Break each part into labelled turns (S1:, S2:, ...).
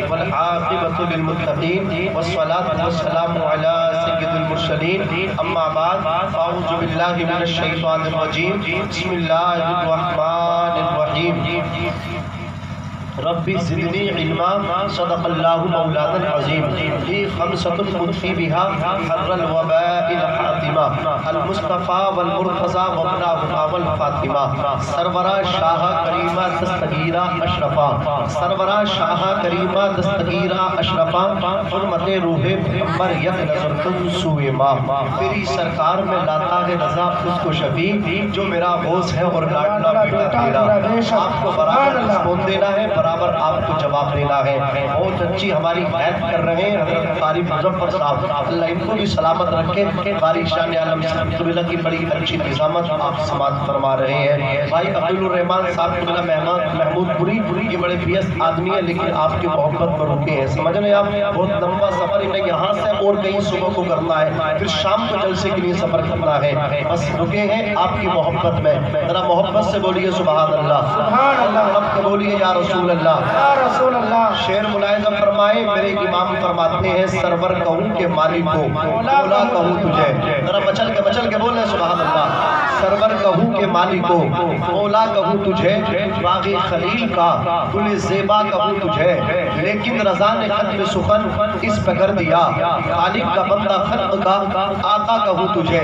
S1: والعاقبۃ للمتقین والصلاۃ والسلام علی سید المرسلین اما بعد اعوذ باللہ من الشیطان الرجیم بسم اللہ الرحمن الرحیم رب زدنی علما صدق اللہ مولانا العظیم لی خمسۃ خطفی بہا حر الوباء الحاتمہ المصطفیٰ والمرتضیٰ وابناہما والفاطمہ سرورہ شاہ کریمہ دستگیرہ اشرفہ سرورہ شاہ کریمہ دستگیرہ اشرفہ حرمت روح پیغمبر یک نظر تم سوئے ماں تیری سرکار میں لاتا ہے رضا خود کو شفیع جو میرا غوث ہے اور لاڈلا بیٹا تیرا آپ کو برابر رسپون دینا ہے برابر آپ کو جواب دینا ہے بہت اچھی ہماری حید کر رہے ہیں حضرت قاری مظفر صاحب اللہ ان کو بھی سلامت رکھے قاری شان عالم قبلہ کی بڑی اچھی نظامت آپ سماعت فرما رہے ہیں بھائی عبدالرحمن صاحب قبلہ محمود پوری یہ بڑے بیست آدمی ہیں لیکن آپ کی محبت میں رکے ہیں سمجھ رہے آپ بہت لمبا سفر انہیں یہاں سے اور کہیں صبح کو کرنا ہے پھر شام کو جلسے کے لیے سفر کرنا ہے بس رکے ہیں آپ کی محبت میں ذرا محبت سے بولیے سبحان اللہ سبحان اللہ رب کے بولیے یا رسول اللہ یا رسول اللہ شعر ملاحظہ فرمائے میرے امام فرماتے ہیں سرور کہوں کہ مالک کو مولا کہوں تجھے ذرا بچل کے بولیں سبحان اللہ سرور کہوں کہ مالک کو مولا کہوں تجھے باغی خلیل کا گل زیبا کہوں تجھے لیکن رضا نے ختم سخن اس پہ کر دیا خالق کا بندہ خلق کا آقا کہوں تجھے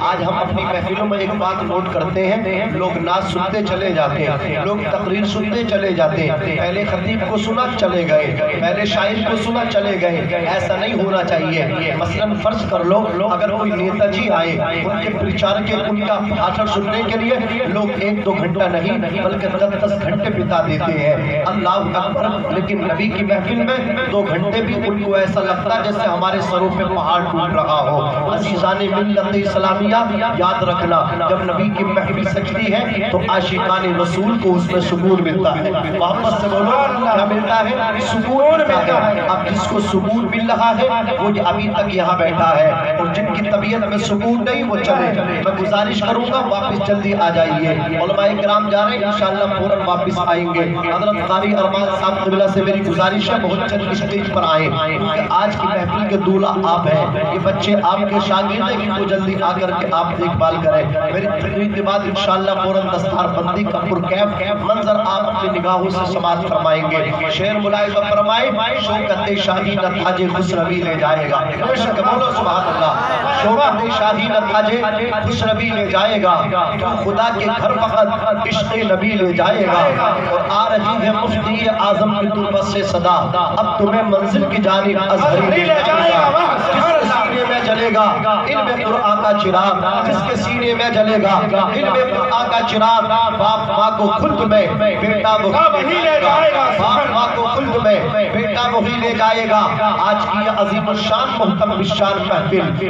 S1: آج ہم اپنی محفلوں میں ایک بات نوٹ کرتے ہیں لوگ نعت سنتے چلے جاتے ہیں لوگ تقریر سنتے چلے جاتے ہیں پہلے خطیب کو سنا چلے گئے پہلے شاعر کو سنا چلے گئے ایسا نہیں ہونا چاہیے مثلا فرض کر لو اگر کوئی نیتا جی آئے ان کے پرچار کے ان کا بھاشن سننے کے لیے لوگ 1-2 گھنٹہ نہیں بلکہ 10 گھنٹے بتا دیتے ہیں اللہ اکبر لیکن نبی کی محفل میں 2 گھنٹے بھی ان کو ایسا لگتا ہے جیسے ہمارے سروں پہ پہاڑ ٹوٹ رہا ہو عزیزان ملت اسلامیہ یاد رکھنا جب نبی کی محفل سجتی ہے تو عاشقان رسول کو اس میں سکون ملتا ہے محبت سے بولو کیا ملتا ہے سکون ملتا ہے اب جس کو سکون مل رہا ہے وہ ابھی تک یہاں بیٹھا ہے اور جن کی طبیعت میں سکون نہیں وہ چلے میں گزارش کروں گا واپس جلدی آ جائیے علماء کرام جا رہے ہیں انشاءاللہ فوراً واپس آئیں گے حضرت قاری ارمان صاحب قبلہ سے میری گزارش ہے بہت جلد اسٹیج پر آئیں کیونکہ آج کی محفل کے دولہ آپ ہیں یہ بچے آپ کے شاگرد ہیں ان کو جلدی آ کر کے آپ دیکھ بھال کریں میری تقریر کے بعد انشاءاللہ فوراً دستار بندی کا پرکیف منظر آپ اپنی نگاہوں سے سماعت فرمائیں گے شعر ملاحظہ فرمائے شوکت شاہی نہ تاج خسروی لے جائے گا بولو سبحان اللہ شوکت شاہی نہ تاج خسروی لے جائے گا تو خدا کے گھر فقط عشق نبی لے جائے گا اور آ رہی ہے مفتی اعظم کی تربت سے صدا اب تمہیں منزل کی جانب ازہری لے جائے گا جس کے سینے میں جلے گا علم قرآن کا چراغ جس کے سینے میں جلے گا علم قرآن کا چراغ باپ ماں کو خلد میں بیٹا وہی لے جائے گا باپ ماں کو خلد میں بیٹا وہی لے جائے گا آج کی عظیم الشان محتم الشان محفل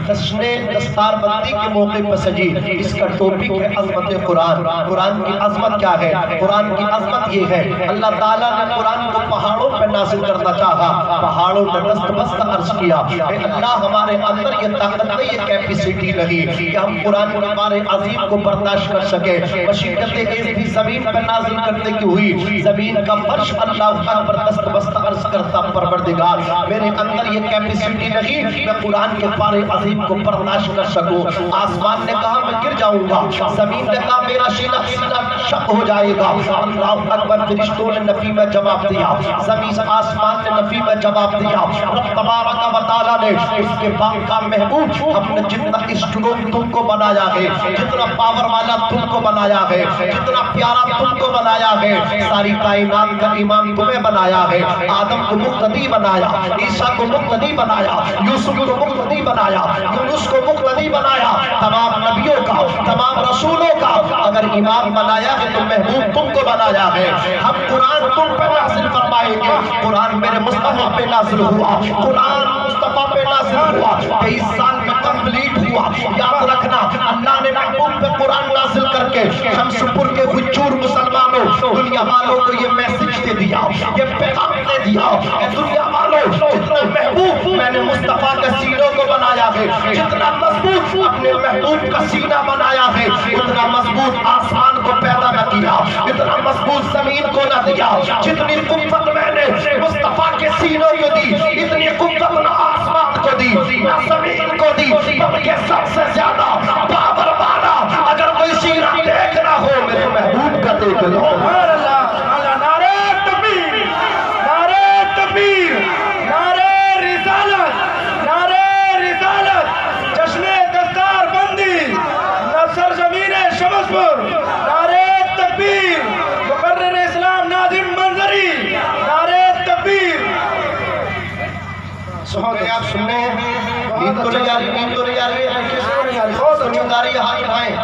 S1: جشن دستار بندی کے موقع پر سجی اس کا ٹاپک ہے عظمت قرآن قرآن کی عظمت کیا ہے قرآن کی عظمت یہ ہے اللہ تعالیٰ نے قرآن کو پہاڑوں پہ نازل کرنا چاہا پہاڑوں نے دست بست عرض کیا اے اللہ ہمارے اندر یہ طاقت نہیں یہ کیپیسٹی نہیں کہ ہم قرآن کے بارے عظیم کو برداشت کر سکے مشقت ایز بھی زمین پہ نازل کرنے کی ہوئی زمین کا فرش اللہ اکبر دست بست عرض کرتا پروردگار میرے اندر یہ کیپیسٹی نہیں میں قرآن کے بارے عظیم کو برداشت کر سکوں آسمان نے کہا میں گر جاؤں گا زمین نے کہا میرا سینہ شق ہو جائے گا اللہ اکبر فرشتوں نے نفی میں جواب دیا زمین آسمان نے نفی میں جواب دیا رب تبارک و تعالیٰ نے اس کے باپ کا محبوب اپنے جتنا اسٹروک تم کو بنایا ہے جتنا پاور والا تم کو بنایا ہے جتنا پیارا تم کو بنایا ہے ساری کائنات کا امام تمہیں بنایا ہے آدم کو مقتدی بنایا عیسیٰ کو مقتدی بنایا یوسف کو مقتدی بنایا یونس کو مقتدی بنایا تمام نبیوں کا تمام رسولوں کا اگر امام بنایا ہے تو محبوب تم کو بنایا ہے ہم قرآن تم پہ نازل فرمائیں گے قرآن میرے مصطفیٰ پہ نازل ہوا قرآن مصطفیٰ پہ نازل ہوا 23 سال میں کمپلیٹ ہوا یاد رکھنا اللہ نے محبوب پہ قرآن نازل کر کے شمسپور کے خچور مسلمانوں دنیا والوں کو یہ میسج دے دیا یہ پیغام دے دیا کہ دنیا والوں جتنا محبوب میں نے مصطفیٰ کے سینوں کو بنایا ہے جتنا مضبوط اپنے محبوب کا سینہ بنایا ہے اتنا مضبوط آسمان کو پیدا نہ کیا اتنا مضبوط زمین کو نہ دیا جتنی قوت میں نے مصطفیٰ سینوں کو دی، اتنی قوت نہ آسمان کو دی نہ زمین کو دی، بلکہ سب سے زیادہ پاور والا اگر کوئی سینہ دیکھنا ہو میرے محبوب کا دیکھ لو۔
S2: سبحان اللہ، نعرہ تکبیر، نعرہ تکبیر، نعرہ رسالت، نعرہ رسالت، جشن دستار بندی، سرزمین شمس پور، نعرہ تکبیر، مقرر اسلام ناظم منظری، نعرہ تکبیر۔
S1: آپ سننے ہیں نیند تو نہیں آ رہی، نیند تو نہیں آ رہی ہے، بہت نیند آ رہی ہے، ہاتھ اٹھائیں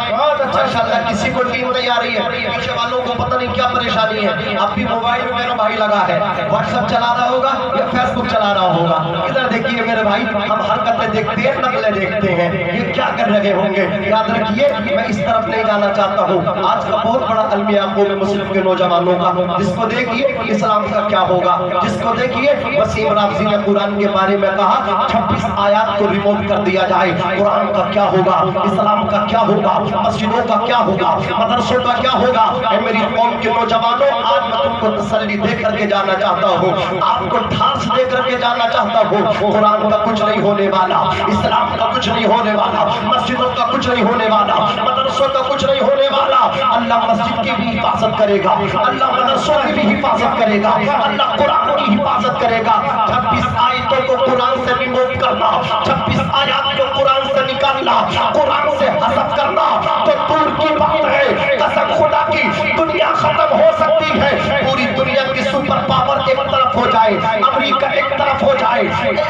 S1: ماشاءاللہ۔ کسی کو نیند نہیں آ رہی ہے، پیچھے والوں کو پتہ نہیں کیا پریشانی ہے، اب بھی موبائل میں میرا بھائی لگا ہے، واٹس ایپ چلا رہا ہوگا یا فیس بک چلا رہا ہوگا۔ ادھر دیکھیے میرے بھائی، ہم حرکتیں دیکھتے ہیں، نقلیں دیکھتے ہیں، یہ کیا کر رہے ہوں گے؟ یاد رکھیے میں اس طرف نہیں جانا چاہتا ہوں۔ آج کا بہت بڑا المیہ قوم مسلم کے نوجوانوں کا، جس کو دیکھیے اسلام کا کیا ہوگا، جس کو دیکھیے وسیم رافضی نے قرآن کے بارے میں کہا 26 آیات کو ریموو کر دیا جائے، قرآن کا کیا ہوگا، اسلام کا کیا ہوگا، مسجدوں کا کیا ہوگا، مدرسوں کا کیا ہوگا؟ اے میری قوم کے نوجوانوں، آج میں تم کو تسلی دے کر کے جانا چاہتا ہوں، آپ کو ٹھاس دے کر کے جانا چاہتا ہوں، قرآن کا کچھ نہیں ہونے والا، اسلام کا کچھ نہیں ہونے والا، مسجدوں کا کچھ نہیں ہونے والا، مدرسوں کا کچھ نہیں ہونے والا۔ اللہ مسجد کی بھی حفاظت کرے گا، اللہ مدرسوں کی بھی حفاظت کرے گا، اللہ قرآن کی حفاظت کرے گا۔ 26 آیتوں کو قرآن سے ریموو کرنا، 26 آیات کو قرآن سے نکالنا، قرآن سے حذف کرنا تو دور کی بات ہے۔ قسم خدا کی دنیا ختم ہو سکتی ہے، پوری دنیا کی سپر پاور ایک طرف ہو جائے، امریکہ ایک طرف ہو جائے،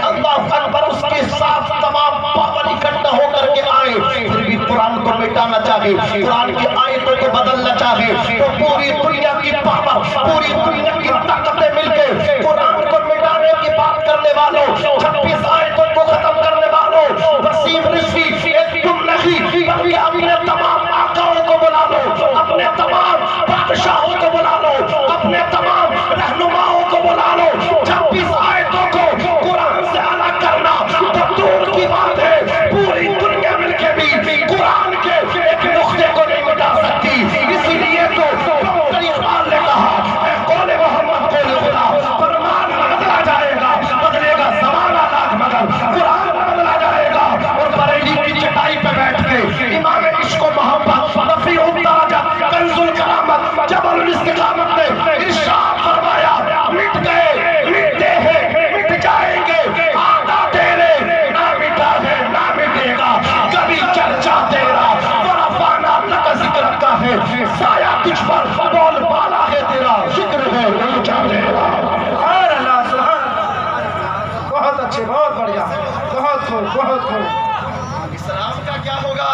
S1: اللہ اکبر، اس کے ساتھ تمام پاور اکٹھا ہو کر کے آئے، پھر بھی قرآن کو مٹانا چاہے، قرآن کی آیتوں کو بدلنا چاہے تو پوری دنیا کی پاور، پوری دنیا کی طاقتیں مل کے قرآن کو مٹانے کی بات کرنے والوں، 26 آیتوں کو ختم کرنے والوں، وسیم رضوی ایک تم نہیں بلکہ اپنے تمام آقاؤں کو بلا لو، اپنے تمام بادشاہوں کو بلا لو، اپنے تمام رہنماؤں کو بلا لو۔ 26 آیتوں کو قرآن سے الگ کرنا تو دور کی بات ہے، پوری دنیا مل کے بھی قرآن کے ایک نقطے کو نہیں مٹا سکتی۔ اسی لیے تو اقبال نے کہا اے قول محمد قول خدا، فرمان بدلا جائے گا، بدلے گا زمانہ لاکھ مگر قرآن بدلا جائے گا۔ اور بریلی کی چٹائی پہ بیٹھ کے امام عشق و محبت، رفیع الدرجات، کنز الکرامت، جبل الاستقامت نے ارشاد فرمایا مٹ گئے، مٹتے ہیں، مٹ جائیں گے، آدھا تیرے، نہ مٹا ہے نہ مٹے گا کبھی چرچا تیرا، ورفعنا لک ذکرک کا ہے، سایہ تجھ پر بول بالا ہے تیرا، ذکر ہے اونچا تیرا۔
S2: سبحان اللہ، سبحان اللہ، بہت اچھے، بہت بڑھیا، بہت خوب، بہت خوب۔
S1: اسلام کا کیا ہوگا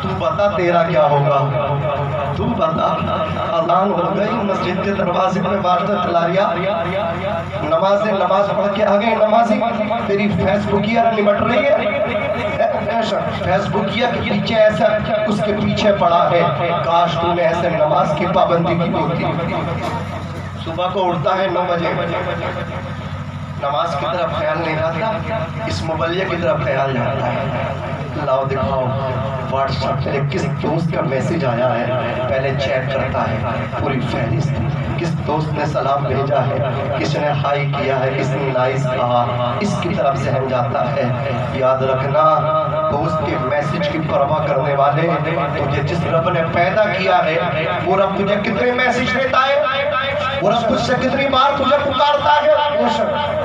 S1: تو بتا، تیرا کیا ہوگا تو بتا۔ اذان ہو گئی، مسجد کے دروازے میں بارتا چلا ریا، نماز پڑھ کے آگئے، نمازی تیری فیس بکیہ نمٹ رہی ہے، فیس بکیہ کے پیچھے ایسا اس کے پیچھے پڑا ہے، کاش تو نے ایسے نماز کی پابندی کی ہوتی۔ صبح کو اٹھتا ہے 9 بجے، نماز کی طرف خیال نہیں آتا، اس مبلیہ کی طرف خیال جاتا ہے۔ لاؤ دکھاؤ واٹس ایپ پہ کس دوست کا میسج آیا ہے، پہلے چیک کرتا ہے پوری فہرست، کس دوست نے سلام بھیجا ہے، کس نے ہائی کیا ہے، کس نے نائس کہا، اس کی طرف ذہن جاتا ہے۔ یاد رکھنا دوست کے میسج کی پرواہ کرنے والے، تجھے جس رب نے پیدا کیا ہے وہ رب تجھے کتنے میسج دیتا ہے، وہ رب تجھ سے کتنی بار تجھے پکارتا ہے۔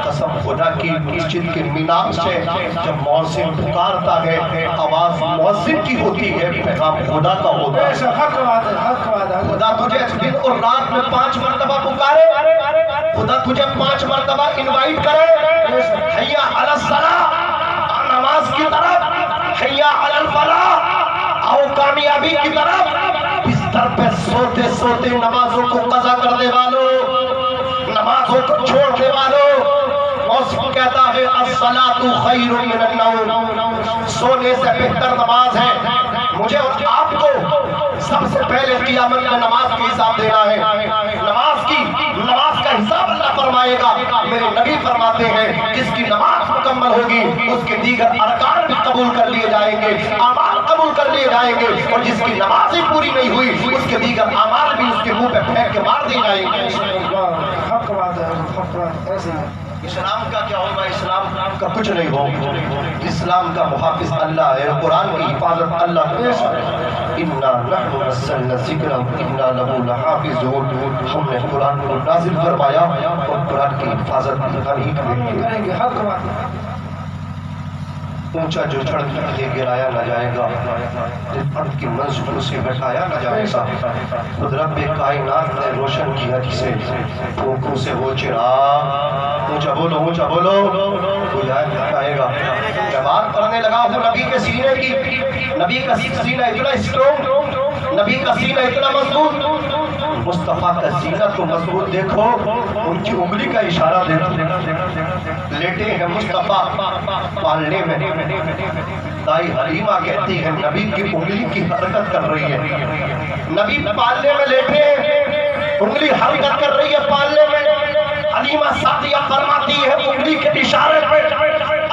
S1: قسم خدا کی مسجد کے مینار سے جب مؤذن پکارتا ہے آواز مؤذن کی ہوتی ہے، پیغام خدا کا ہوتا ہے۔
S2: حق بات ہے، حق بات ہے۔
S1: خدا تجھے دن اور رات میں 5 مرتبہ پکارے، خدا تجھے 5 مرتبہ انوائٹ کرے، حیا علی الصلاۃ، نماز کی طرف، حیا علی الفلاح، آؤ کامیابی کی طرف۔ بستر پہ سوتے سوتے نمازوں کو قضا کرنے والوں، نمازوں کو چھوڑنے والوں، موسم کہتا ہے الصلاۃ خیر من النوم، سونے سے بہتر نماز ہے۔ مجھے اور آپ کو سب سے پہلے قیامت میں نماز کی حساب دینا ہے، نماز کا حساب اللہ فرمائے گا۔ میرے نبی فرماتے ہیں جس کی نماز مکمل ہوگی اس کے دیگر ارکان بھی قبول کر لیے جائیں گے، اعمال قبول کر لیے جائیں گے، اور جس کی نماز ہی پوری نہیں ہوئی اس کے دیگر اعمال بھی اس کے منہ پہ پھینک کے مار دیے جائیں گے۔
S2: حق بات ہے۔ ایسے ہی
S1: اسلام کا کیا ہوگا؟ اسلام کا کچھ نہیں ہوگا. اسلام کا محافظ اللہ ہے، قرآن کی حفاظت اللہ کرے. اِنَّا نَحْنُ نَزَّلْنَا الذِّكْرَ وَإِنَّا لَهُ لَحَافِظُونَ. ہم نے قرآن کو نازل فرمایا اور قرآن کی حفاظت ہم ہی کریں گے.
S2: حق بات.
S1: اونچا جو چڑھ کے گرایا نہ جائے گا، رفعت کی منزل سے بٹھایا نہ جائے گا. خود رب کائنات نے روشن کیا جسے بھوکوں سے وہ چراغ. اونچا بولو، اونچا بولو. بجھائے بٹھائے گا. جواب کرنے لگا ہوں نبی کے سینے کی. نبی کا سینہ اتنا اسٹرونگ، نبی کا سینہ اتنا مضبوط. مصطفیٰ کا سینہ تو مضبوط دیکھو، ان کی انگلی کا اشارہ دیکھو. لیٹے ہیں مصطفیٰ پالنے میں. دائی حلیمہ کہتی ہے نبی کی انگلی کی حرکت کر رہی ہے. نبی پالنے میں لیٹے ہیں، انگلی حرکت کر رہی ہے پالنے میں. حلیمہ سعدیہ فرماتی ہے انگلی کے اشارے پہ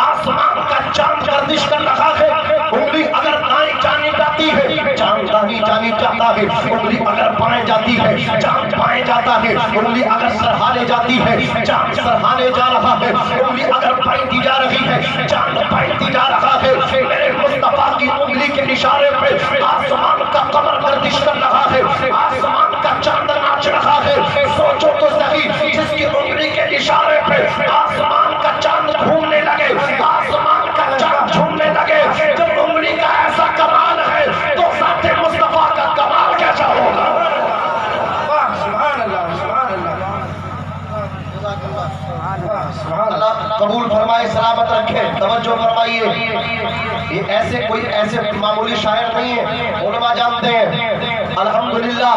S1: آسمان کا چاند گردش کر رہا ہے. انگلی اگر دائیں جانی جاتی ہے چاند دائیں جانی جاتا ہے. انگلی اگر بائیں جاتی ہے چاند بائیں جاتا ہے. انگلی اگر سرہانے جاتی ہے چاند سرہانے جا رہا ہے. انگلی اگر بائیں جا رہی ہے چاند بائیں جا رہا ہے. میرے مصطفیٰ کی انگلی کے اشارے پہ آسمان کا قمر گردش کر رہا ہے، آسمان کا چاند ناچ رہا ہے. سوچو تو صحیح، جس کی انگلی کے اشارے پہ آسمان کا چاند گھومنے لگے، آسمان کا چاند جھومنے لگے. جب انگلی کا ایسا کمال ہے تو ذات مصطفیٰ کا کمال کیسا ہوگا؟
S2: سبحان اللہ، سبحان اللہ.
S1: اللہ قبول فرمائے، سلامت رکھے. توجہ فرمائیے، یہ ایسے کوئی ایسے معمولی شاعر نہیں ہے، علماء جانتے ہیں. الحمدللہ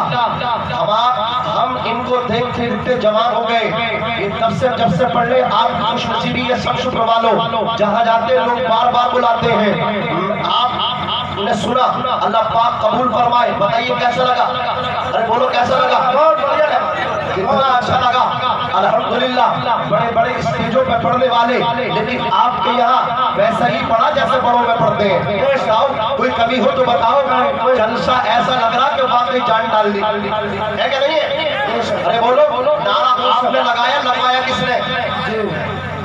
S1: ہم ان کو دیکھتے دیکھتے جوان ہو گئے. یہ جب سے پڑھ لے آپ خوش نصیبی ہے، سب شکر والو. جہاں جاتے لوگ بار بار بلاتے ہیں. آپ نے سنا، اللہ پاک قبول فرمائے. بتائیے کیسا لگا؟ ارے بولو کیسا لگا؟
S2: بہت بڑھیا ہے.
S1: کتنا اچھا لگا. الحمدللہ بڑے بڑے اسٹیجوں پہ پڑھنے والے، لیکن آپ کے یہاں ویسا ہی پڑھا جیسے بڑوں میں پڑھتے ہیں. کوئی کمی ہو تو بتاؤ. جلسہ ایسا لگ رہا کہ واقعی جان ڈال دی ہے کہ نہیں ہے؟ ارے بولو، نعرہ آپ نے لگایا، لگوایا کس نے؟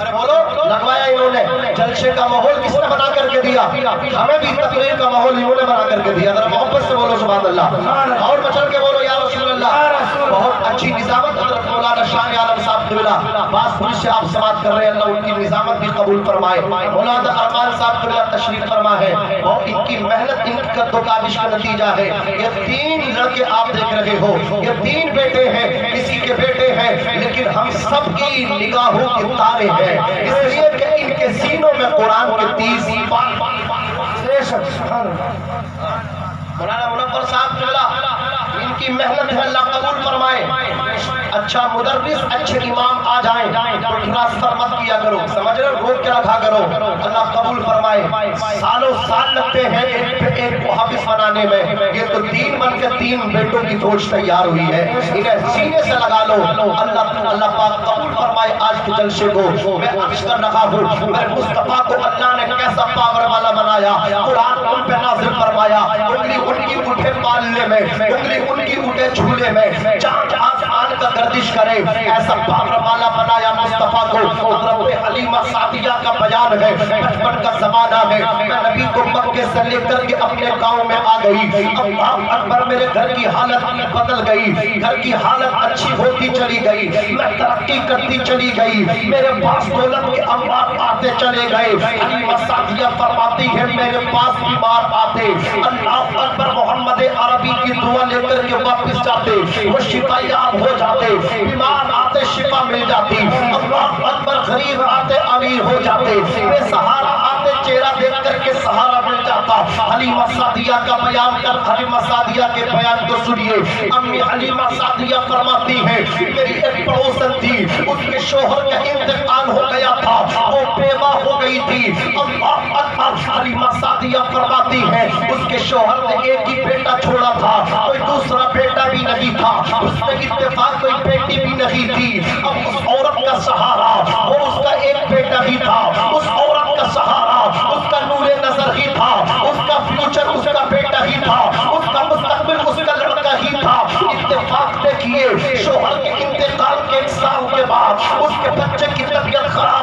S1: ارے بولو، لگوایا انہوں نے. جلسے کا ماحول کس نے بنا کر کے دیا؟ ہمیں بھی تقریر کا ماحول انہوں نے بنا کر کے دیا. ذرا محبت سے بولو سبحان اللہ، اور بچل کے بولو یا رسول اللہ. بہت اچھی نظامت حضرت مولانا شاہ عالم صاحب قبلہ باس پوری سے آپ سے بات کر رہے ہیں. اللہ ان کی نظامت بھی قبول فرمائے. مولانا ارمان صاحب قبلہ تشریف فرما ہے، اور ان کی محنت، ان کا کاوش کا نتیجہ ہے. یہ 3 لڑکے آپ دیکھ رہے ہو، یہ 3 بیٹے ہیں، کسی کے بیٹے ہیں، لیکن ہم سب کی نگاہوں کے تارے ہیں، اس لیے کہ ان کے سینوں میں قرآن کے 30 مولانا منور صاحب قبلہ ان کی محنت ہے، اللہ قبول فرمائے. اچھا مدرس، اچھے امام آ جائیں تو ٹرانسفر مت کیا کرو، سمجھ رہے ہو، روک کے رکھا کرو. اللہ قبول فرمائے. سالوں سال لگتے ہیں ایک محافظ بنانے میں. یہ تو 3 بن کے 3 بیٹوں کی فوج تیار ہوئی ہے. انہیں سینے سے لگا لو. اللہ پاک قبول فرمائے. آج کے جلسے کو میں عرض کر رہا ہوں، میرے مصطفیٰ کو اللہ نے کیسا پاور والا بنایا، قرآن ان پہ نازل فرمایا. انگلی ان کی اٹھے پالنے میں، انگلی ان کی اٹھے جھولے میں، چاند آسمان کا گردش کرے، ایسا پاور والا بنایا مصطفیٰ کو. حضرت حلیمہ سعدیہ کا بیان ہے، بچپن کا زمانہ ہے. میں نبی کو مکے سے لے کر کے اپنے گاؤں میں آ گئی. اللہ اکبر، میرے گھر کی حالت بدل گئی، گھر کی حالت اچھی ہوتی چلی گئی، میں ترقی کرتی چلی گئی، میرے پاس دولت کے اموال آتے چلے گئے. حلیمہ سعدیہ فرماتی ہے میرے پاس بیمار آتے، اللہ اکبر، محمد عربی کی دعا لے کر کے واپس جاتے، وہ شفا یاب ہو جاتے. بیمار آتے شفا مل جاتی. اللہ اکبر، غریب آتے امیر ہو جاتے، بے سہارا آتے چہرہ دیکھ کر کے سہارا مل جاتا. حلیمہ سعدیہ کا بیان کر، حلیمہ سعدیہ کے بیان کو سنیے. امی حلیمہ سعدیہ فرماتی ہے میری ایک پڑوسن تھی، اس کے شوہر کا انتقال ہو گیا تھا، وہ بیوہ ہو گئی تھی. اللہ اکبر، حلیمہ سعدیہ فرماتی ہے اس کے شوہر نے ایک ہی بیٹا چھوڑا تھا، کوئی دوسرا بیٹا بھی نہیں تھا، اس میں اتفاق کوئی بیٹی بھی نہیں تھی. اب اس عورت کا سہارا وہ اس کا ایک بیٹا ہی تھا، اس عورت کا سہارا اس کا نور نظر ہی تھا، اس کا فیوچر اس کا بیٹا ہی تھا، اس کا مستقبل اس کا لڑکا ہی تھا. اتفاق دیکھیے، شوہر کے انتقال کے 1 سال کے بعد اس کے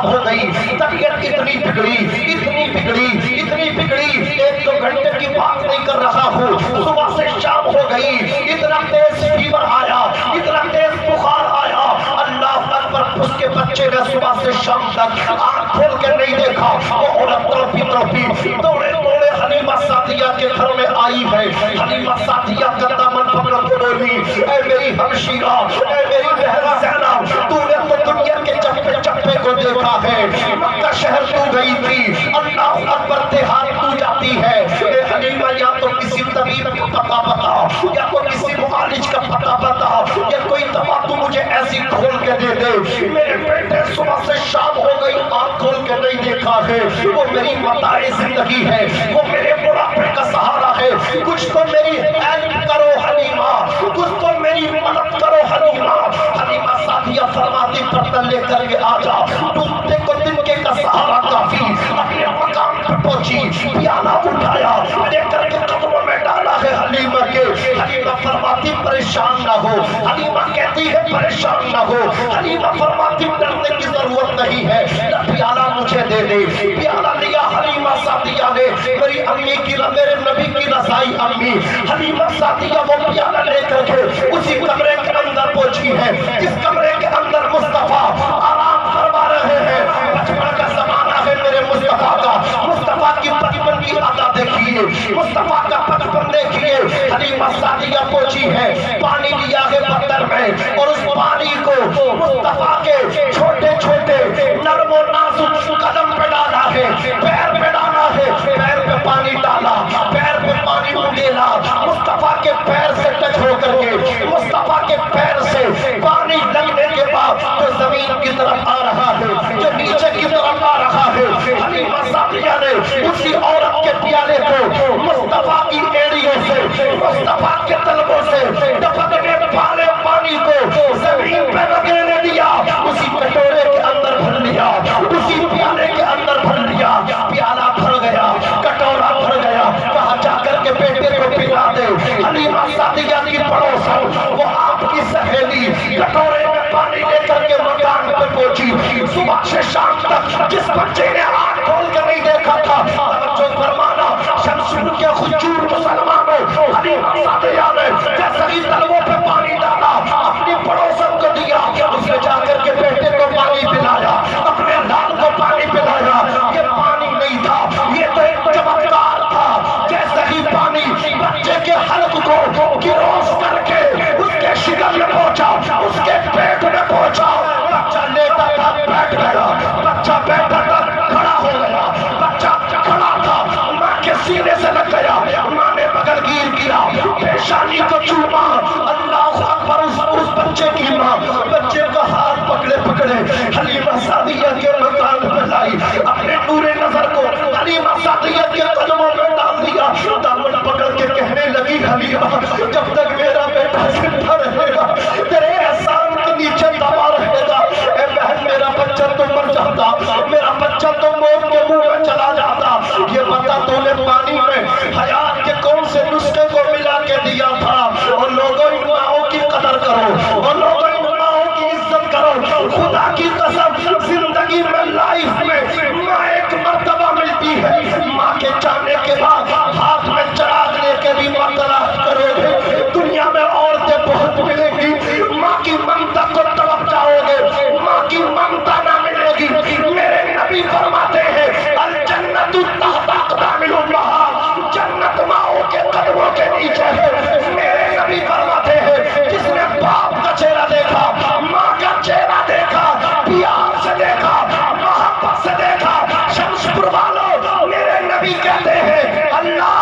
S1: خراب ہو گئی، طبیعت اتنی بگڑی، اتنی بگڑی، اتنی بگڑی، 1-2 گھنٹے کی بات نہیں کر رہا ہوں، صبح سے شام ہو گئی، اتنا تیز فیور آیا، اتنا تیز بخار آیا، اللہ اکبر، اس کے بچے نے صبح سے شام تک آنکھ کھول کے نہیں دیکھا، وہ عورت تڑپی تڑپی دوڑے دوڑے حلیمہ سعدیہ کے گھر میں آئی ہے۔ حلیمہ سعدیہ کا دامن پکڑ کے بولی، اے میری ہمشیرہ، اے میری بہن زینب، تو نے تو دنیا کے چپے چپے کو دیکھا ہے، مکہ شہر تو گئی تھی، اللہ اکبر دیہات تو جاتی ہے، اے حلیمہ یا تو کسی طبیب کا پتہ بتا، یا تو کسی معالج کا پتہ بتا، یا کوئی دوا تو مجھے ایسی کھول کے دے دے، میرے بیٹے صبح سے شام ہو گئی آنکھ کھول کے نہیں دیکھا ہے، وہ میری متاع زندگی ہے، وہ میرے بڑھاپے کا سہارا ہے، کچھ تو میری ہیلپ کرو حلیمہ، کچھ تو میری مدد کرو حلیمہ۔ حلیمہ سعدیہ فرماتی برتن لے کر کے آ جا، ڈوبتے کو تنکے کا سہارا کافی، اپنے مقام پر پہنچی، پیالہ اٹھایا، لے کر کے قدموں میں ڈالا ہے حلیمہ کے۔ حلیمہ فرماتی پریشان نہ ہو، حلیمہ کہتی ہے پریشان نہ ہو، حلیمہ فرماتی ڈرنے کی ضرورت نہیں ہے، پیالہ مجھے دے دے۔ پیالہ لیا حلیمہ سعدیہ نے، میری امی کی، میرے نبی کی رضائی امی، حلیمہ سعدیہ وہ پیالہ لے کر کے اسی کمرے کے اندر پہنچی ہے جس کمرے کے اندر مصطفیٰ آرام فرما رہے ہیں۔ بچپن کا زمانہ ہے میرے مصطفیٰ کا، مصطفیٰ کی بچپن کی عطا دیکھیے، مصطفیٰ کا بچپن دیکھیے۔ حلیمہ سعدیہ پہنچی ہے، پانی لیا ہے پتھر میں، اور اس پانی کو مصطفیٰ کے چھوٹے چھوٹے نرم و نازک قدم پہ ڈالا ہے، پیر پہ ڈالا ہے، پیر پہ پانی ڈالا، پیر پہ پانی اگیلا، مصطفیٰ کے پیر سے ٹچ ہو کر کے، مصطفیٰ کے پیر سے پانی لگنے کے بعد جو زمین کی طرف آ رہا ہے، جو نیچے کی طرف آ رہا ہے، حلیمہ سعدیہ نے اسی عورت کے پیالے کو مصطفیٰ کی ایڑیوں سے، مصطفیٰ کے طلبوں سے ٹپکنے والے پانی کو زمین پہ لگنے دیا، اسی کٹورے کے اندر بھر لیا، اسی پیالے کے اندر بھر لیا، پیالہ بھر گیا، کٹورا بھر گیا، کہا جا کر کے بیٹے کو پلا دے۔ حلیمہ سعدیہ کی پڑوسن، وہ آپ کی سہیلی، کٹورے میں پانی لے کر کے مکان پر پہنچی، صبح سے شام تک جس بچے نے آنکھ کھول کے نہیں دیکھا تھا، توجہ فرمانا، شمشیر کے خجور مسلمانوں، حلیمہ سعدیہ نے جیسے ہی تلووں پہ پانی ڈالا، اپنی پڑوسن کو دیا، اس نے جا کر کے بیٹے کو پانی پلایا، اپنے لال کو پانی پلایا۔ یہ پانی نہیں تھا، یہ تو ایک چمتکار تھا، جیسے ہی پانی بچے کے حلق کو گروس کر کے اس کے شکم میں پہنچا، اس کے پیٹ میں پہنچا، بچہ لیٹا تھا بیٹھ گیا، بچہ بیٹھا تھا کھڑا ہو گیا، بچہ کھڑا تھا ماں کے سینے سے لگ گیا، ماں نے بغل گیر کیا، پیشانی کو چوما، اللہ اکبر، اس بچے کی ماں بچے کا ہاتھ پکڑے پکڑے حلیمہ سعدیہ کے مکان پہ لائی، اپنے نور نظر کو حلیمہ سعدیہ کے قدموں میں ڈال دیا، دامن پکڑ کے کہنے لگی حلیمہ جب تک میرا بیٹا زندہ رہے گا تیرے احسان کے نیچے دبا رہے گا، اے بہن میرا بچہ تو مر جاتا، میرا بچہ تو موت کے منہ میں چلا جاتا، یہ بتا تو نے پانی میں حیات کے کون سے نسخے کو ملا کے دیا تھا۔ اور لوگوں ان ماؤں کی قدر کرو، اور لوگوں ان ماؤں کی عزت کرو، خدا کی قسم زندگی میں لائف میں ماں ایک مرتبہ ملتی ہے، ماں کے جانے کے بعد ہاتھ میں چراغ لے کے بھی ماں تلاش کرو گے، دنیا میں عورتیں بہت ملیں گی، ماں کی ممتا کو تڑپ جاؤ گے، ماں کی ممتا نہ ملے گی۔ میرے نبی فرماتے ہیں الجنت تحت اقدام الامہات، جنت ماؤں کے قدموں کے نیچے ہے۔ میرے نبی فرماتے ہیں جس نے باپ کا چہرہ دیکھا، ماں کا چہرہ دیکھا، پیار سے دیکھا، محبت سے دیکھا، شمشپور والوں میرے نبی کہتے ہیں اللہ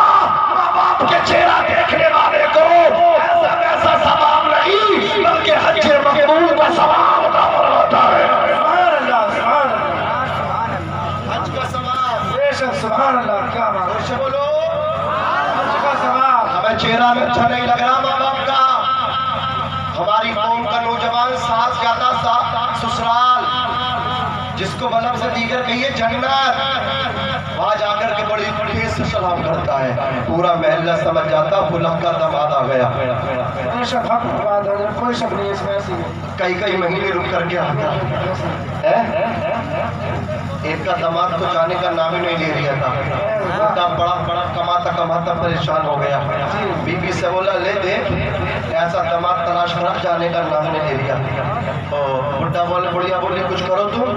S1: ماں باپ کے چہرہ دیکھنے والے کو ایسا ویسا ثواب نہیں بلکہ حج مقبول کا ثواب عطا فرماتا ہے۔
S2: سبحان اللہ، سبحان اللہ،
S1: حج کا ثواب،
S2: بے شک سبحان اللہ، کیا بات ہے،
S1: بولو
S2: حج کا ثواب۔
S1: ہمیں چہرہ میں اچھا نہیں لگ رہا ماں باپ کا، ہماری قوم کا نوجوان ساتھ جاتا سسرال، جس کو مطلب سے دیگر کہیے جنت، وہاں جا کر کے بڑی تیز سے سلام کرتا ہے، پورا محلہ سمجھ جاتا بلہ کا دماد آ گیا،
S2: بے شک حق بات ہے، کوئی شک نہیں اس میں ایسی ہے،
S1: کئی مہینے رک کر کے آتا ہے، ایک کا داماد تو جانے کا نام ہی نہیں لے رہا تھا، بڑا کماتا پریشان ہو گیا، بی بی سے بولا لے دے، ایسا داماد تلاش کرا جانے کا نام نہیں لے رہا۔ تو بڈھا بڑھیا بولے کچھ کرو تم،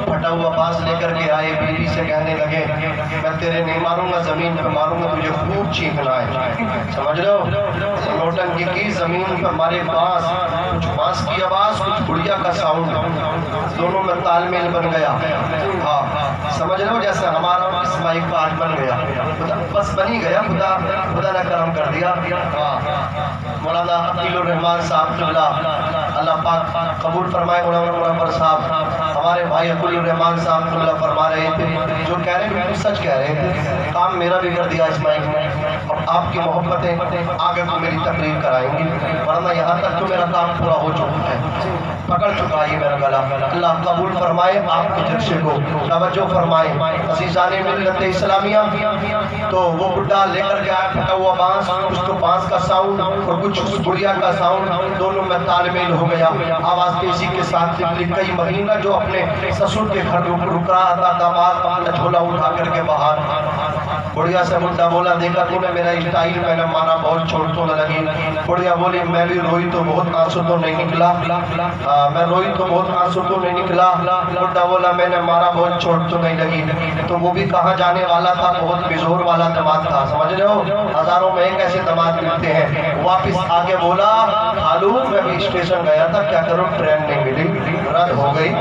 S1: پھٹا ہوا باز لے کر کے آئے، بی بی سے کہنے لگے میں تیرے نہیں ماروں گا، زمین پہ ماروں گا، تجھے خوب چیخنا ہے، سمجھ لو، نوٹنکی کی زمین پہ مارے باز، کچھ باز کی آواز، کچھ بڑھیا کا ساؤنڈ، دونوں میں تال میل بن گیا، ہاں سمجھ لو جیسے ہمارا اس مائک کا آج بن گیا، بس بنی گیا، خدا نے کرم کر دیا۔ مولانا عقیل الرحمان صاحب قبلہ اللہ پاک قبول فرمائے، مولانا منور صاحب ہمارے بھائی عقیل الرحمان صاحب قبلہ فرما رہے تھے، جو کہہ رہے بالکل سچ کہہ رہے تھے، کام میرا بھی کر دیا اس مائک نے، اور آپ کی محبتیں آگے کو میری تقریر کرائیں گی، ورنہ یہاں تک تو میرا کام پورا ہو چکا ہے، پکڑ چکا ہے میرا گلا۔ اللہ قبول فرمائے آپ کے جلسے کو، توجہ فرمائے عزیزان ملت اسلامیہ۔ تو وہ بڈھا لے کر کے آیا پھٹا ہوا بانس، کچھ تو بانس کا ساؤنڈ اور کچھ اس بڑھیا کا ساؤنڈ، دونوں میں تال میل ہو گیا، آواز تیزی کے ساتھ نکلی۔ کئی مہینہ جو اپنے سسر کے گھر رک رہا تھا، داماد اپنا جھولا اٹھا کر کے باہر، بڑھیا سے بڈھا بولا دیکھا تو نے میرا اسٹائل میں نے مارا، بہت چھوٹ تو نہ لگی۔ بڑھیا بولی میں بھی روئی تو بہت آنسو تو نہیں نکلا، میں روئی تو بہت آنسو تو نہیں نکلا۔ بڈھا بولا میں نے مارا، بہت چھوٹ تو نہیں لگی۔ تو وہ بھی کہاں جانے والا تھا، بہت بزور والا داماد تھا، سمجھ رہے ہو، ہزاروں میں ایک ایسے داماد ملتے ہیں۔ واپس آگے بولا خالو میں بھی اسٹیشن گیا تھا، کیا کروں ٹرین نہیں ملی، رد ہو گئی۔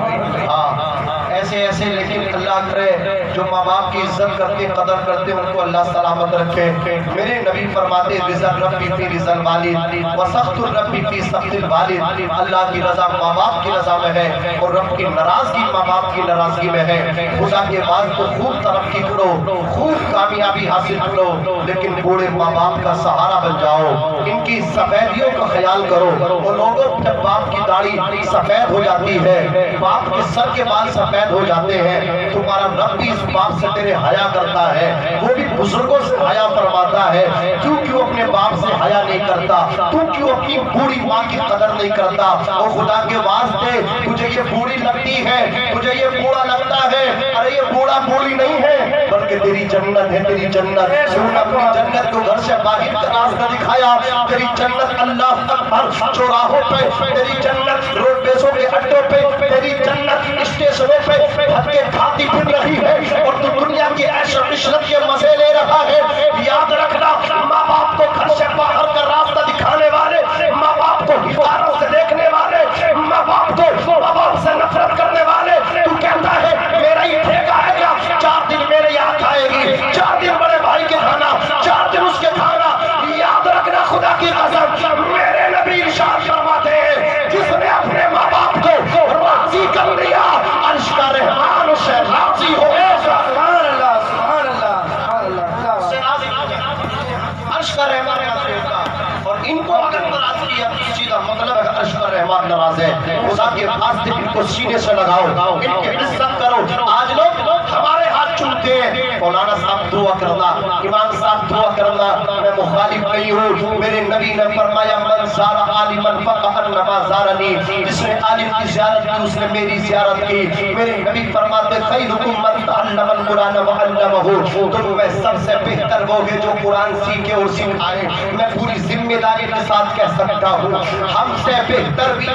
S1: ایسے لیکن اللہ کرے جو ماں باپ کی عزت کرتے قدر کرتے ان کو اللہ سلامت رکھے۔ میرے نبی فرماتے رضا ربی فی رضا الوالد وسخط الربی فی سخط الوالد، اللہ کی رضا ماں باپ کی رضا میں ہے اور رب کی ناراضگی ماں باپ کی ناراضگی میں ہے۔ خدا کے بعد تو خوب ترقی کرو، خوب کامیابی حاصل کرو، لیکن بوڑھے ماں باپ کا سہارا بن جاؤ، ان کی سفیدیوں کا خیال کرو۔ اور لوگوں جب باپ کی داڑھی سفید ہو جاتی ہے، باپ کے سر کے بال سفید ہو جاتے ہیں، تمہارا رب بھی اس باپ سے تیرے حیا کرتا ہے، وہ بھی بزرگوں سے حیا فرماتا ہے۔ کیوں اپنے باپ سے حیا نہیں کرتا، تو کیوں اپنی بوڑھی ماں کی قدر نہیں کرتا؟ اور خدا کے واسطے تجھے یہ بوڑھی لگتی ہے، تجھے یہ بوڑھا لگتا ہے، ارے یہ بوڑھا بوڑھی نہیں ہے بلکہ تیری جنت ہے، تیری جنت۔ انہوں نے اپنی جنت کو گھر سے باہر کا راستہ دکھایا، تیری جنت اللہ اکبر چوراہوں پہ، تیری جنت روڈ بیسوں کے اڈوں پہ، تیری جنت اسٹیشنوں پہ دھکے کھاتی پھر رہی ہے، اور تو دنیا کی عیش و عشرت کے مزے لے رہا ہے۔ یاد رکھنا ماں باپ کو گھر سے باہر کا راستہ دکھانے والے، ماں باپ کو ہزاروں سے دیکھنے والے، ماں باپ سے نفرت کرنے والے، تو کہتا ہے میرا ہی ٹھیکہ ہے گا، 4 دن میرے یہاں کھائے گی، 4 دن بڑے بھائی کے کھانا، 4 دن اس کے کھانا۔ یاد رکھنا خدا کی قسم میرے نبی ارشاد فرماتے ہیں جس نے اپنے ماں باپ کو راضی کر دیا عرش کا رحمان اس سے راضی ہو گیا۔ سبحان اللہ سبحان اللہ سبحان اللہ، اس سے راضی ہو گیا، عرش کا رحمان راضی ہوگا۔ اور ان کو اگر ناراض کیا تو سیدھا مطلب ہے عرش کا رحمان ناراض ہے۔ خدا کے واسطے ان کو سینے سے لگاؤ، ان کی عزت کرو۔ آج لوگ ہمارے ہاتھ چومتے ہیں، مولانا صاحب دعا کرنا، امام صاحب دعا کرنا، میں مخالف نہیں ہوں۔ میرے نبی نے فرمایا من زار عالما فکأنما زارنی، جس نے عالم کی زیارت کی اس نے میری زیارت کی۔ میرے نبی فرماتے خیرکم من تعلم القرآن وعلمہ، تم میں سب سے بہتر وہ ہے جو قرآن سیکھے اور سکھائے۔ میں پوری ذمہ داری کے ساتھ کہہ سکتا ہوں ہم سے بہتر بھی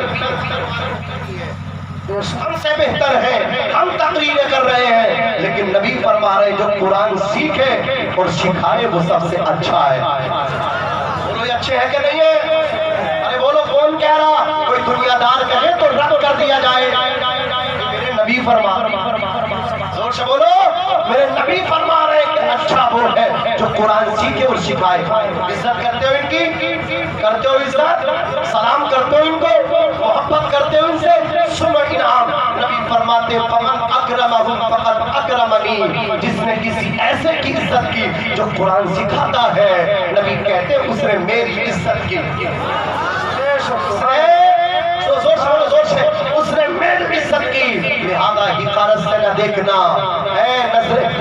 S1: ہم سے بہتر ہے، ہم تقریریں کر رہے ہیں، لیکن نبی فرما رہے جو قرآن سیکھے اور سکھائے وہ سب سے اچھا ہے۔ بولو یہ اچھے ہیں کہ نہیں ہے؟ ارے بولو کون کہہ رہا؟ کوئی دنیا دار کہے تو رد کر دیا جائے۔ میرے نبی فرما، زور سے بولو، میرے نبی فرما رہے کہ اچھا وہ ہے جو قرآن سیکھے اور سکھائے۔ عزت کرتے ہو ان کی، کرتے ہو عزت، سلام کرتے ہو ان کو، محبت کرتے ہو ان سے، سنو انعام۔ نبی فرماتے فمن اکرمہم فقد اکرمنی، جس نے کسی ایسے کی عزت کی جو قرآن سکھاتا ہے، نبی کہتے اس نے میری عزت کی۔ زور سے اس نے میری عزت کی، لہذا حقارت سے نہ دیکھنا، اے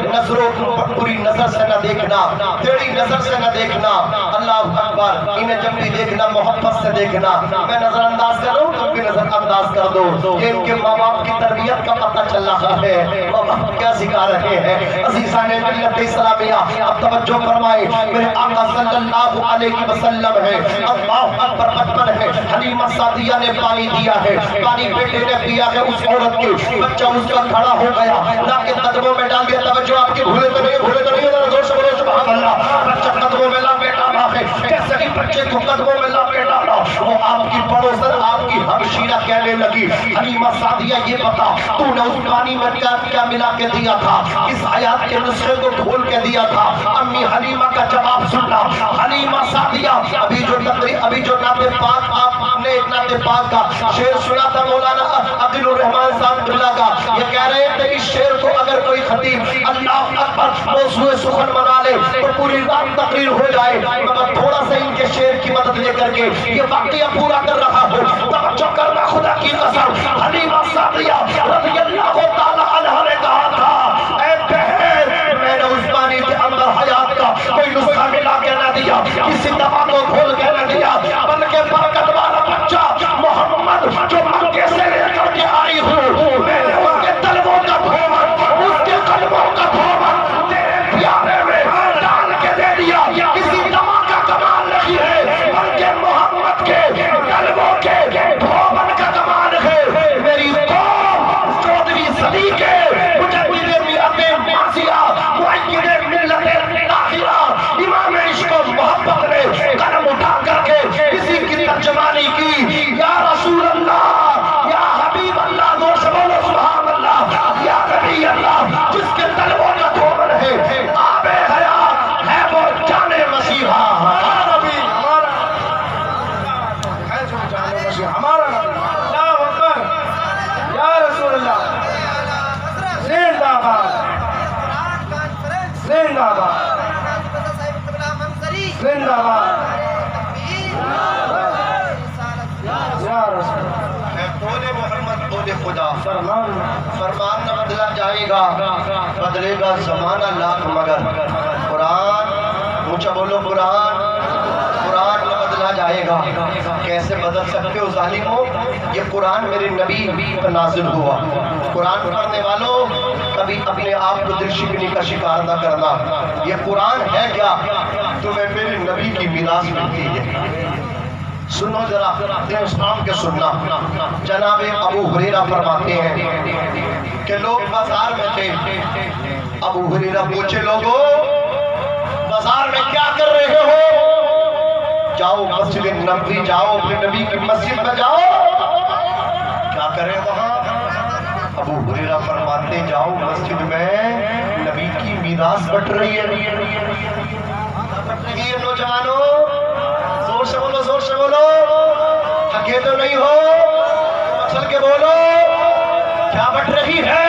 S1: نظر نظروں کو بری نظر سے نہ دیکھنا، ٹیڑھی نظر سے نہ دیکھنا، اللہ اکبر، انہیں جب بھی دیکھنا محبت سے دیکھنا۔ میں نظر انداز کر رہا ہوں، تم بھی نظر انداز کر دو۔ یہ ان کے ماں باپ کی تربیت کا پتہ چل رہا ہے، ماں باپ کیا سکھا رہے ہیں۔ عزیزان ملت اسلامیہ، اب توجہ فرمائے، میرے آقا صلی اللہ علیہ وسلم ہے، اللہ اکبر، بچپن ہے، حلیمہ سعدیہ نے پانی دیا ہے، پانی بیٹے نے پیا ہے اس عورت کے، بچہ اس کا کھڑا ہو گیا، لا کے قدموں میں ڈال دیا۔ توجہ آپ کی، بھولے تو نہیں، بھولے تو نہیں، ذرا زور سے بولو سبحان اللہ۔ بچہ قدموں میں لا کے ڈالا ہے، جیسے ہی بچے کو قدموں میں لا کے ڈالا، وہ آپ کی پڑوسن، آپ کی ہمشیرہ کہنے لگی، حلیمہ سعدیہ یہ بتا تو نے اس پانی میں کیا ملا کے دیا تھا، اس حیات کے نسخے کو کھول کے دیا تھا؟ امی حلیمہ کا جواب سننا، حلیمہ سعدیہ، ابھی جو نعت پاک آپ نے نعت پاک کا شعر سنا تھا مولانا عبد الرحمان صاحب قبلہ کا، یہ کہہ رہے تھے اس شعر کو اگر کوئی خطیب اللہ اکبر موضوع سخن بنا لے تو پوری رات تقریر ہو جائے، مگر تھوڑا سا ان کے شعر کی مدد لے کر کے یہ واقعہ پورا کر رہا ہو۔ توجہ کرنا، خدا کی قسم، حلیمہ سعدیہ رضی اللہ تعالی عنہا نے کہا تھا، اے بہن، میں نے اس پانی کے اندر حیات کا کوئی نسخہ ملا کے نہ دیا، کسی دوا کو کھول کے نہ دیا، بلکہ برکت والا بچہ محمد جو مکے سے لے کر کے آئی ہوں، میں نے ان کے طلبوں کا دھومن، اس کے قلبوں کا دھومن تیرے پیارے میں ڈال کے دے دیا۔ کسی دوا کا کمال نہیں ہے، بلکہ محمد کے قلبوں کے دھومن کا کمال ہے۔ میری قوم 14ویں صدی کے مجدد ملت ماسیہ، معید ملت آخرہ، امام عشق و محبت نے قدم اٹھا کر کے کسی کی ترجمانی کی، یا رسول اللہ، یا حبیب اللہ، دور سے بولو سبحان اللہ، یا نبی اللہ، جس کے طلبوں کا دھومن ہے، آب حیات ہے وہ جان مسیحا،
S2: ہمارا نبی، ہمارا ہے جو جان مسیح، ہمارا نبی، اللہ اکبر، یا رسول اللہ، زندہ باد، زندہ باد، زندہ باد، یا رسول اللہ،
S1: اے قول محمد قول خدا،
S2: فرمان
S1: فرمان نہ بدلا جائے گا، بدلے گا زمانہ لاکھ مگر قرآن، مجھے بولو قرآن، قرآن نہ بدلا جائے گا۔ کیسے بدل سکتے ہو ظالموں؟ یہ قرآن میرے نبی پر نازل ہوا۔ قرآن پڑھنے والوں کبھی اپنے آپ کو دل شکنی کا شکار نہ کرنا۔ یہ قرآن ہے کیا؟ تمہیں میرے نبی کی میراث ملتی ہے۔ سنو ذرا، دل اسلام کے سننا۔ جناب ابو ہریرہ فرماتے ہیں کہ لوگ بازار میں تھے، ابو ہریرہ پوچھے لوگوں بازار میں کیا کر رہے ہو؟ جاؤ مسجد نبوی جاؤ، اپنے نبی کی مسجد میں جاؤ۔ کیا کریں وہاں؟ ابو ہریرہ فرماتے جاؤ مسجد میں نبی کی میراث بٹ رہی ہے۔ یہ نوجوانوں زور سے بولو، زور سے بولو، تھکے تو نہیں ہو؟ چل کے بولو، کیا بٹ رہی ہے؟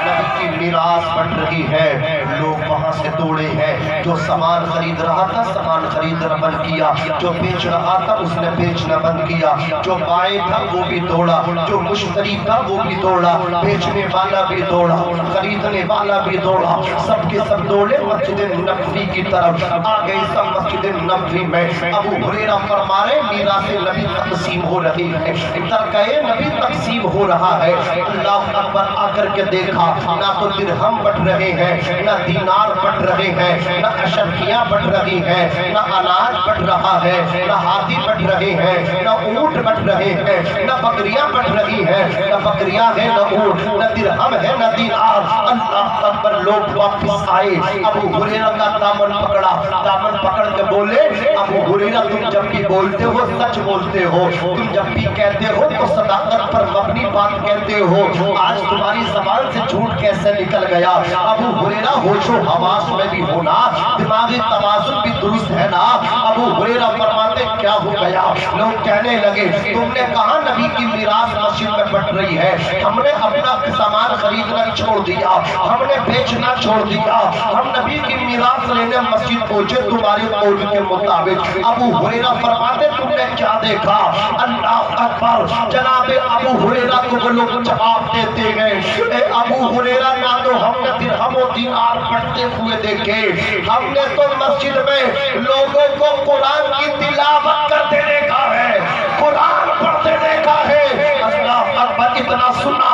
S1: نبی کی میراث بٹ رہی ہے۔ لوگ وہاں سے دوڑے ہیں، جو سامان خرید رہا تھا سامان خریدنا بند کیا، جو بیچ رہا تھا اس نے بیچنا بند کیا، جو بائیں تھا وہ بھی دوڑا، جو مشتری تھا وہ بھی دوڑا، بیچنے والا بھی دوڑا، خریدنے والا بھی دوڑا، سب کے سب دوڑے مسجد نبوی کی طرف۔ آ گئے سب مسجد نبوی میں۔ ابو ہریرہ فرما رہے میراث نبی تقسیم ہو رہی ہے، ترکہ نبی تقسیم ہو رہا ہے۔ اللہ اکبر، آ کر کے دیکھا نہ تو درہم بٹ رہے ہیں، نہ دینار بٹ رہے ہیں، نہ اشرفیاں بٹ رہی ہیں، نہ اناج بٹ رہا ہے، نہ ہاتھی بٹ رہے ہیں، نہ اونٹ بٹ رہے ہیں، نہ بکریاں بٹ رہی ہیں، نہ بکریاں ہیں نہ اونٹ، نہ درہم ہے نہ دینار۔ اللہ اکبر، لوگ واپس آئے، ابو ہریرہ کا دامن پکڑا، دامن پکڑ کے بولے ابو ہریرہ تم جب بھی بولتے ہو سچ بولتے ہو، تم جب بھی کہتے ہو تو صداقت پر مبنی بات کہتے ہو، آج تمہاری زبان سے جھوٹ کیسے نکل گیا؟ ابو ہریرہ ہوش و حواس میں بھی ہونا، دماغی توازن بھی درست ہے نا؟ ابو ہریرہ فرماتے کیا ہو گیا؟ لوگ کہنے لگے تم نے کہا نبی کی میراث مسجد میں بٹ رہی ہے، ہم نے اپنا سامان خریدنا چھوڑ دیا، ہم نے بیچنا چھوڑ دیا، ہم نبی کی میراث لینے مسجد پہنچے تمہاری قول کے مطابق۔ ابو ہریرہ فرماتے تم نے کیا دیکھا؟ اللہ اکبر! جناب ابو ہریرہ کو وہ لوگ جواب دیتے گئے، اے ابو ہریرہ نہ تو ہم نے درہم و دینار بٹتے ہوئے دیکھے، ہم نے تو مسجد میں لوگوں کو قرآن کی تلاوت کرتے دیکھا ہے، قرآن پڑھتے دیکھا ہے۔ اللہ اکبر! اتنا سنا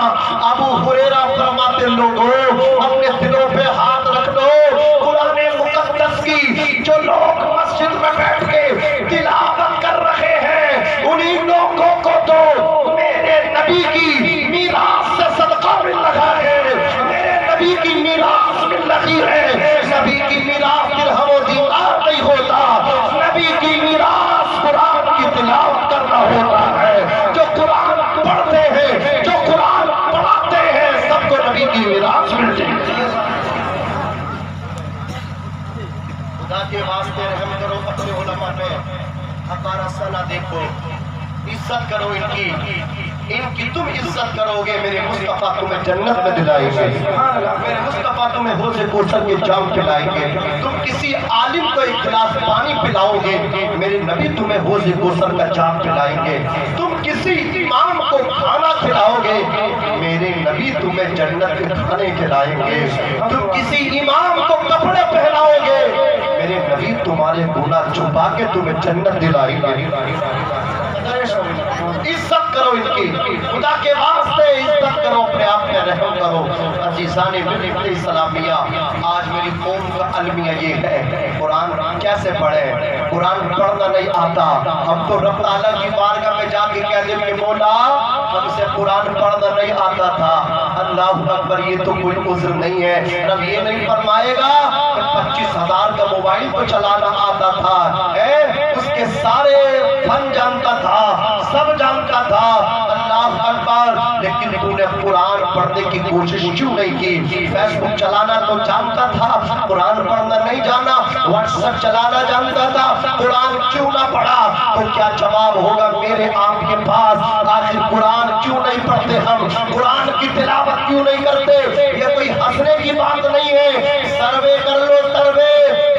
S1: ابو ہریرہ فرماتے لوگوں اپنے دلوں پہ ہاتھ رکھ دو، قرآن مقدس کی جو لوگ مسجد میں بیٹھ کے تلاوت کر رہے ہیں انہی لوگوں کو تو میرے نبی کی میراث سے صدقہ مل رہا ہے، میرے نبی کی میراث مل رہی ہے۔ نبی کی میراث درہم و دینار نہیں ہوتا، نبی کی میراث قرآن کی تلاوت کرنا ہوتا ہے۔ جو قرآن پڑھتے ہیں، جو قرآن پڑھاتے ہیں، سب کو نبی کی میراث ملتی ہے۔ خدا کے واسطے رحم کرو اپنے علماء پہ، ہمارا صلاح دیکھو، عزت کرو ان کی تم عزت کرو گے، میرے مصطفیٰ تمہیں جنت میں دلائیں گے، میرے مصطفیٰ تمہیں حوض کوثر کے جام پلائیں گے، تم کسی عالم کو ایک گلاس پانی پلاؤ گے، میرے نبی تمہیں حوض کوثر کا جام پلائیں گے، تم کسی امام کو کھانا کھلاؤ گے، میرے نبی تمہیں جنت کے کھانے کھلائیں گے، تم کسی امام کو کپڑے پہناؤ گے، میرے نبی تمہارے گناہ چھپا کے تمہیں جنت دلائیں گے۔ عزت کرو ان کی، خدا کے واسطے عزت کرو، اپنے آپ میں رحم کرو۔ عزیزان ملت اسلامیہ، آج میری قوم کا المیہ یہ ہے قرآن کیسے پڑھے؟ قرآن پڑھنا نہیں آتا، ہم تو رب تعالیٰ کی بارگاہ میں جا کے کہہ دیں کہ مولا ہم سے قرآن پڑھنا نہیں آتا تھا۔ اللہ اکبر! یہ تو کوئی عذر نہیں ہے، رب یہ نہیں فرمائے گا کہ 25,000 کا موبائل تو چلانا آتا تھا، اس کے سارے فن جانتا تھا، سب جانتا تھا، اللہ اکبر! لیکن تو نے قرآن پڑھنے کی کوشش کیوں نہیں کی؟ فیس بک چلانا تو جانتا تھا، قرآن پڑھنا نہیں جانا، واٹس ایپ چلانا جانتا تھا، قرآن کیوں نہ پڑھا؟ تو کیا جواب ہوگا میرے آپ کے پاس؟ آخر قرآن کیوں نہیں پڑھتے ہم؟ قرآن کی تلاوت کیوں نہیں کرتے؟ یہ کوئی ہنسنے کی بات نہیں ہے، سروے کر لو، سروے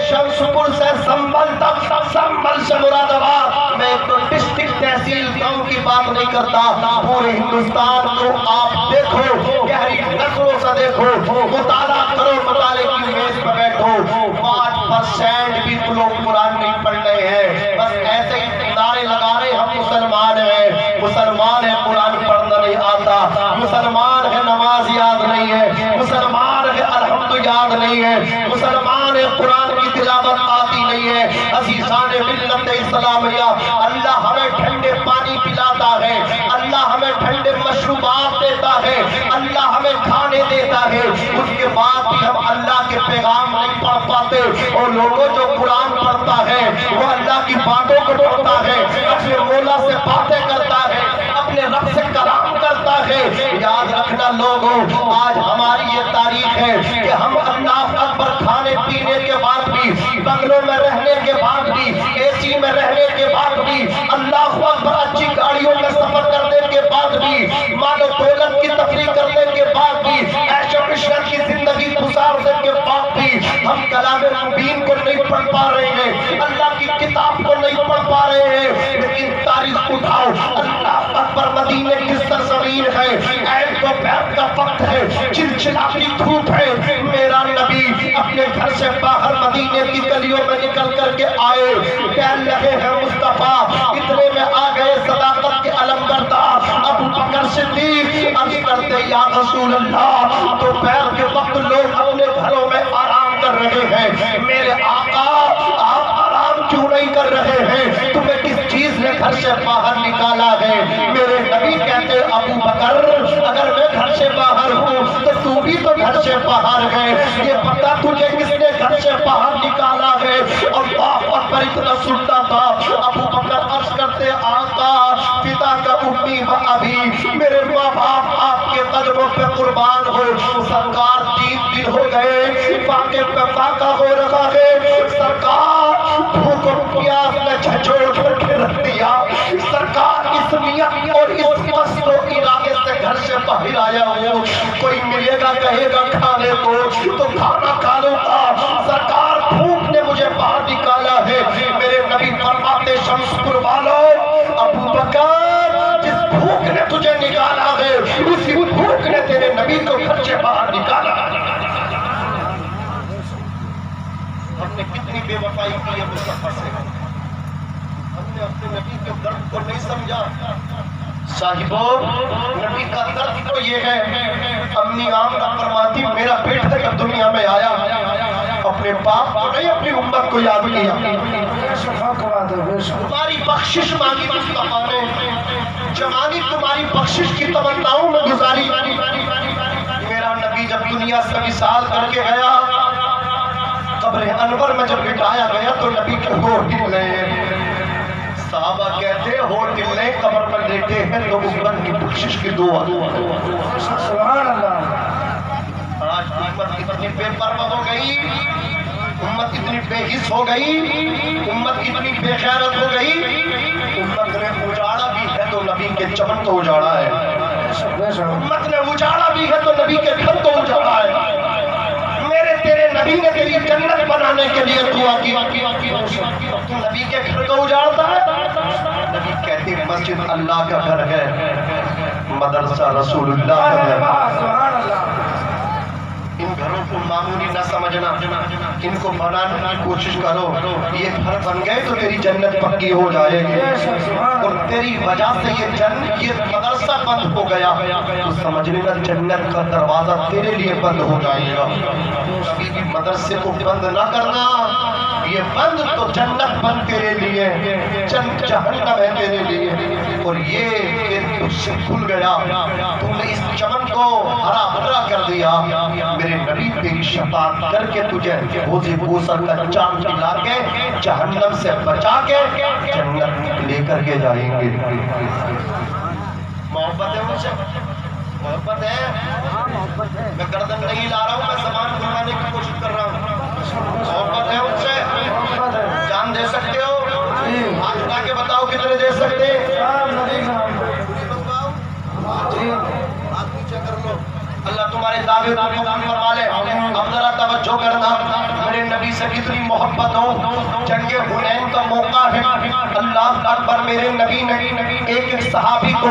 S1: شمس پور سے سنبل تک، سنبل سے مراد آباد، میں تو ڈسٹرکٹ تحصیل گاؤں کی بات نہیں کرتا، پورے ہندوستان کو آپ دیکھو، گہری نظروں سے دیکھو، مطالعہ کرو، مطالعے کی میز پر بیٹھو، 5% بھی لوگ قرآن نہیں پڑھ رہے ہیں، بس ایسے ہی نعرے لگا رہے ہم مسلمان ہیں، مسلمان ہیں، قرآن پڑھنا نہیں آتا، مسلمان ہے نماز یاد نہیں ہے، مسلمان ہے الحمد یاد نہیں ہے، مسلمان ہے قرآن کی تلاوت آتی نہیں ہے۔ عزیزان ملت اسلامیہ، اللہ ہمیں ٹھنڈے پانی پلاتا ہے، اللہ ہمیں ٹھنڈے مشروبات دیتا ہے، اللہ ہمیں کھانے دیتا ہے، اس کے بعد بھی ہم اللہ کے پیغام نہیں پڑھ پاتے، اور لوگوں جو قرآن پڑھتا ہے وہ اللہ کی باتوں کو پڑھتا ہے، اپنے مولا سے باتیں کرتا ہے، اپنے رب سے کلام کرتا ہے۔ یاد رکھنا لوگوں، آج ہماری یہ تاریخ ہے کہ ہم اللہ اکبر کھانے پینے کے بعد بھی، بنگلوں میں رہنے کے بعد بھی، اے سی میں رہنے کے بعد بھی، اللہ اکبر اچھی گاڑیوں میں سفر کرنے کے بعد بھی، مال و دولت کی تفریح کرنے کے بعد بھی، عیش و عشرت کی زندگی گزارنے کے بعد بھی ہم کلام مبین کو نہیں پڑھ پا رہے ہیں، اللہ کی کتاب کو نہیں پڑھ پا رہے ہیں۔ لیکن تاریخ اٹھاؤ، اللہ اکبر مدینے کی سرزمین ہے، عین دوپہر کا وقت ہے، چلچلاتی دھوپ ہے، میرا نبی اپنے گھر سے باہر مدینے کی گلیوں میں نکل کر کے آئے، کہنے لگے ہیں مصطفیٰ، اتنے میں آ گئے صداقت کے علمبردار ابو بکر صدیق، عرض کرتے یا رسول اللہ، دوپہر کے وقت لوگ اپنے گھروں میں آرام کر رہے ہیں، میرے آقا آپ آرام کیوں نہیں کر رہے ہیں؟ تمہیں کس چیز نے گھر سے باہر نکالا ہے؟ میرے نبی کہتے ابو بکر اگر میں گھر سے باہر ہوں تو بھی تو گھر سے باہر ہے، یہ پتہ تجھے کس نے گھر سے باہر نکالا ہے؟ اللہ اکبر! اتنا سنتا تھا ابو بکر عرض کرتے آقا پتا کا امی و ابھی، میرے ماں باپ آپ کے قدموں پہ قربان ہو، سرکار 3 دن ہو گئے فاقے پہ فاقہ ہو رہا ہے، سرکار بھوک و پیاس میں جھنجھوڑ کر کے رہ لایا ہوں، کوئی ملے گا کہے گا کھانے کو تو کھانا کھا لوں گا، سرکار بھوک نے مجھے باہر نکالا ہے۔ میرے نبی فرماتے شمس پر والوں، ابو بکر جس بھوک نے تجھے نکالا ہے اسی بھوک نے تیرے نبی کو گھر سے باہر نکالا۔ ہم نے کتنی بے وفائی کی ہے مصطفیٰ سے، ہم نے اپنے نبی کے درد کو نہیں سمجھا۔ صاحبوں، نبی کا درد تو یہ ہے، امی آمنہ فرماتی میرا بیٹا جب دنیا میں آیا اپنے باپ کو نہیں اپنی امت کو یاد کیا، تمہاری بخشش مانگی مصطفیٰ نے، جوانی تمہاری بخشش کی تمناؤں میں گزاری۔ میرا نبی جب دنیا سے وصال کر کے گیا، قبر انور میں جب لٹایا گیا تو نبی کے ہونٹ ٹل گئے۔ صحابہ کہتے ہونٹ ٹل گئے، قبر پر لیٹے ہیں تو امت کی بخشش کی دعا۔
S2: سبحان اللہ۔
S1: آج امت کتنی بے پرواہ ہو گئی، امت کتنی بے حس ہو گئی، امت کتنی بے غیرت ہو گئی۔ امت نے اجاڑا بھی ہے تو نبی کے چمن کو اجاڑا ہے، امت نے اجاڑا بھی ہے تو نبی کے گھر کو اجاڑا ہے۔ میرے تیرے نبی نے تیری جنت بنانے کے لیے دعا کی، تو نبی کے گھر کو اجاڑتا ہے۔ نبی کہتے ہیں مسجد اللہ کا گھر ہے، مدرسہ رسول اللہ کا گھر ہے۔ ان گھروں کو معمولی نہ سمجھنا، ان کو بنانے کی کوشش کرو، یہ گھر بن گئے تو تیری جنت پکی ہو جائے گی، اور تیری وجہ سے یہ مدرسہ بند ہو گیا تو سمجھ لینا جنت کا دروازہ تیرے لیے بند ہو جائے گا۔ کبھی بھی مدرسے کو بند نہ کرنا، یہ بند تو جنت بند تیرے لیے، جہنم ہے تیرے لیے۔ اور یہ تجھ سے کھل گیا، تو نے اس چمن کو ہرا بھرا کر دیا، میرے نبی تیری شفاعت کر کے تجھے حوض کوثر کا چاند پلا کے جہنم سے بچا کے جنت لے کر کے جائیں گے۔ محبت ہے مجھ سے، محبت ہے، میں گردن نہیں لا رہا ہوں، میں زبان کھلوانے کی کوشش کر رہا ہوں۔ محبت ہے مجھ سے، جان دے سکتے ہو؟ ہاتھ اٹھا کے بتاؤ کتنے دے سکتے؟ ہاتھ نیچے کر لو، اللہ تمہارے دعوے کو قبول فرما لے۔ اب ذرا توجہ کرنا، میرے نبی سے کتنی محبت ہو۔ جنگ حنین کا موقع ہے، اللہ اکبر، میرے نبی نے ایک صحابی کو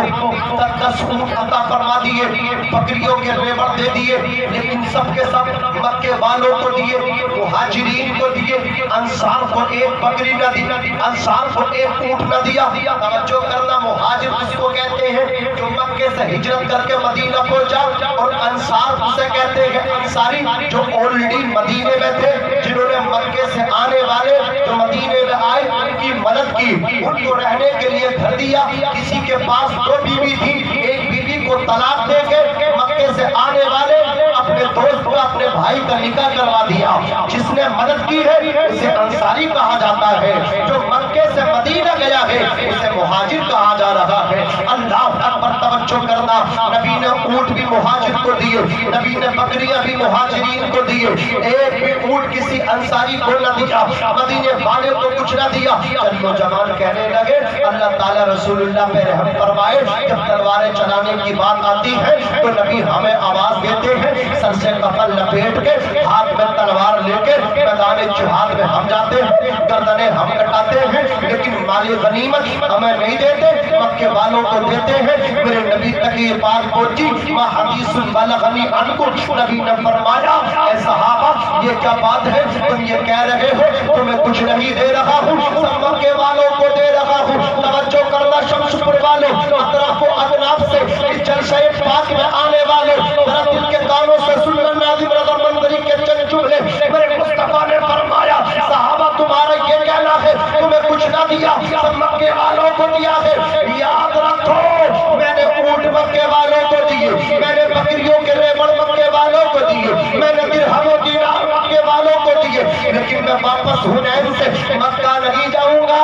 S1: 10 اونٹ عطا فرما دیے، بکریوں کے ریوڑ دے دیے، لیکن سب کے سب مکے والوں کو دیے، مہاجرین کو دیے، انصار کو ایک بکری نہ دی، انصار کو ایک اونٹ نہ دیا۔ توجہ کرنا، مہاجر اس کو کہتے ہیں جو مکے سے ہجرت کر کے مدینہ پہنچا، اور انصار اسے کہتے ہیں انصاری جو آلریڈی مدینے میں تھے، جنہوں نے مکے سے آنے والے جو مدینے میں آئے ان کی مدد کی، ان کو رہنے کے لیے گھر دیا۔ کسی کے پاس 2 بیوی تھی، ایک بیوی کو طلاق دے کے مکے سے آنے والے اپنے دوست کو، اپنے بھائی کا نکاح کروا دیا۔ جس نے مدد کی ہے اسے انصاری کہا جاتا ہے، جو مکے سے مدینہ گیا ہے اسے مہاجر کہا جا رہا ہے۔ اللہ اکبر، توجہ کرنا، نبی نے اونٹ بھی مہاجر کو دیے، نبی نے بکریاں بھی مہاجرین کو دیے، ایک بھی اونٹ کسی انصاری کو نہ دیا، مدینے والے کو کچھ نہ دیا۔ جن و جوان کہنے لگے اللہ تعالیٰ رسول اللہ پہ رحم فرمائے، جب تلواریں چلانے کی بات آتی ہے تو نبی ہمیں آواز دیتے ہیں، سر سے کفن لپیٹ کے ہاتھ میں تلوار لے کے میدان جہاد میں ہم جاتے ہیں، گردنیں ہم کٹاتے ہیں، لیکن مال غنیمت ہمیں نہیں دیتے، مکے والوں کو دیتے ہیں۔ میرے نبی تک یہ بات پہنچی، ما حدیث بلغنی عنکم، نبی نے فرمایا اے صحابہ یہ کیا بات ہے، تم یہ کہہ رہے ہو تمہیں کچھ نہیں دے رہا ہوں، سب مکے والوں کو دے رہا ہوں۔ توجہ کرنا شمس پور والوں، اطراف و اطراف سے اس جلسہ پاک میں آنے والے ذرا دل کے کانوں سے سننا، ناظم رضا مندری کے چند جملے میرے مصطفیٰ نے فرمایا صحابہ تمہارا یہ کہنا ہے تمہیں کچھ نہ دیا، سب مکے والوں کو دیا ہے۔ یاد رکھو میں نے اونٹ مکے والوں کو دیے، میں نے بکریوں کے ریوڑ مکے والوں کو دیے، میں نے درہم و دینار مکے والوں کو دیے، لیکن میں واپس حنین سے مکہ نہیں جاؤں گا،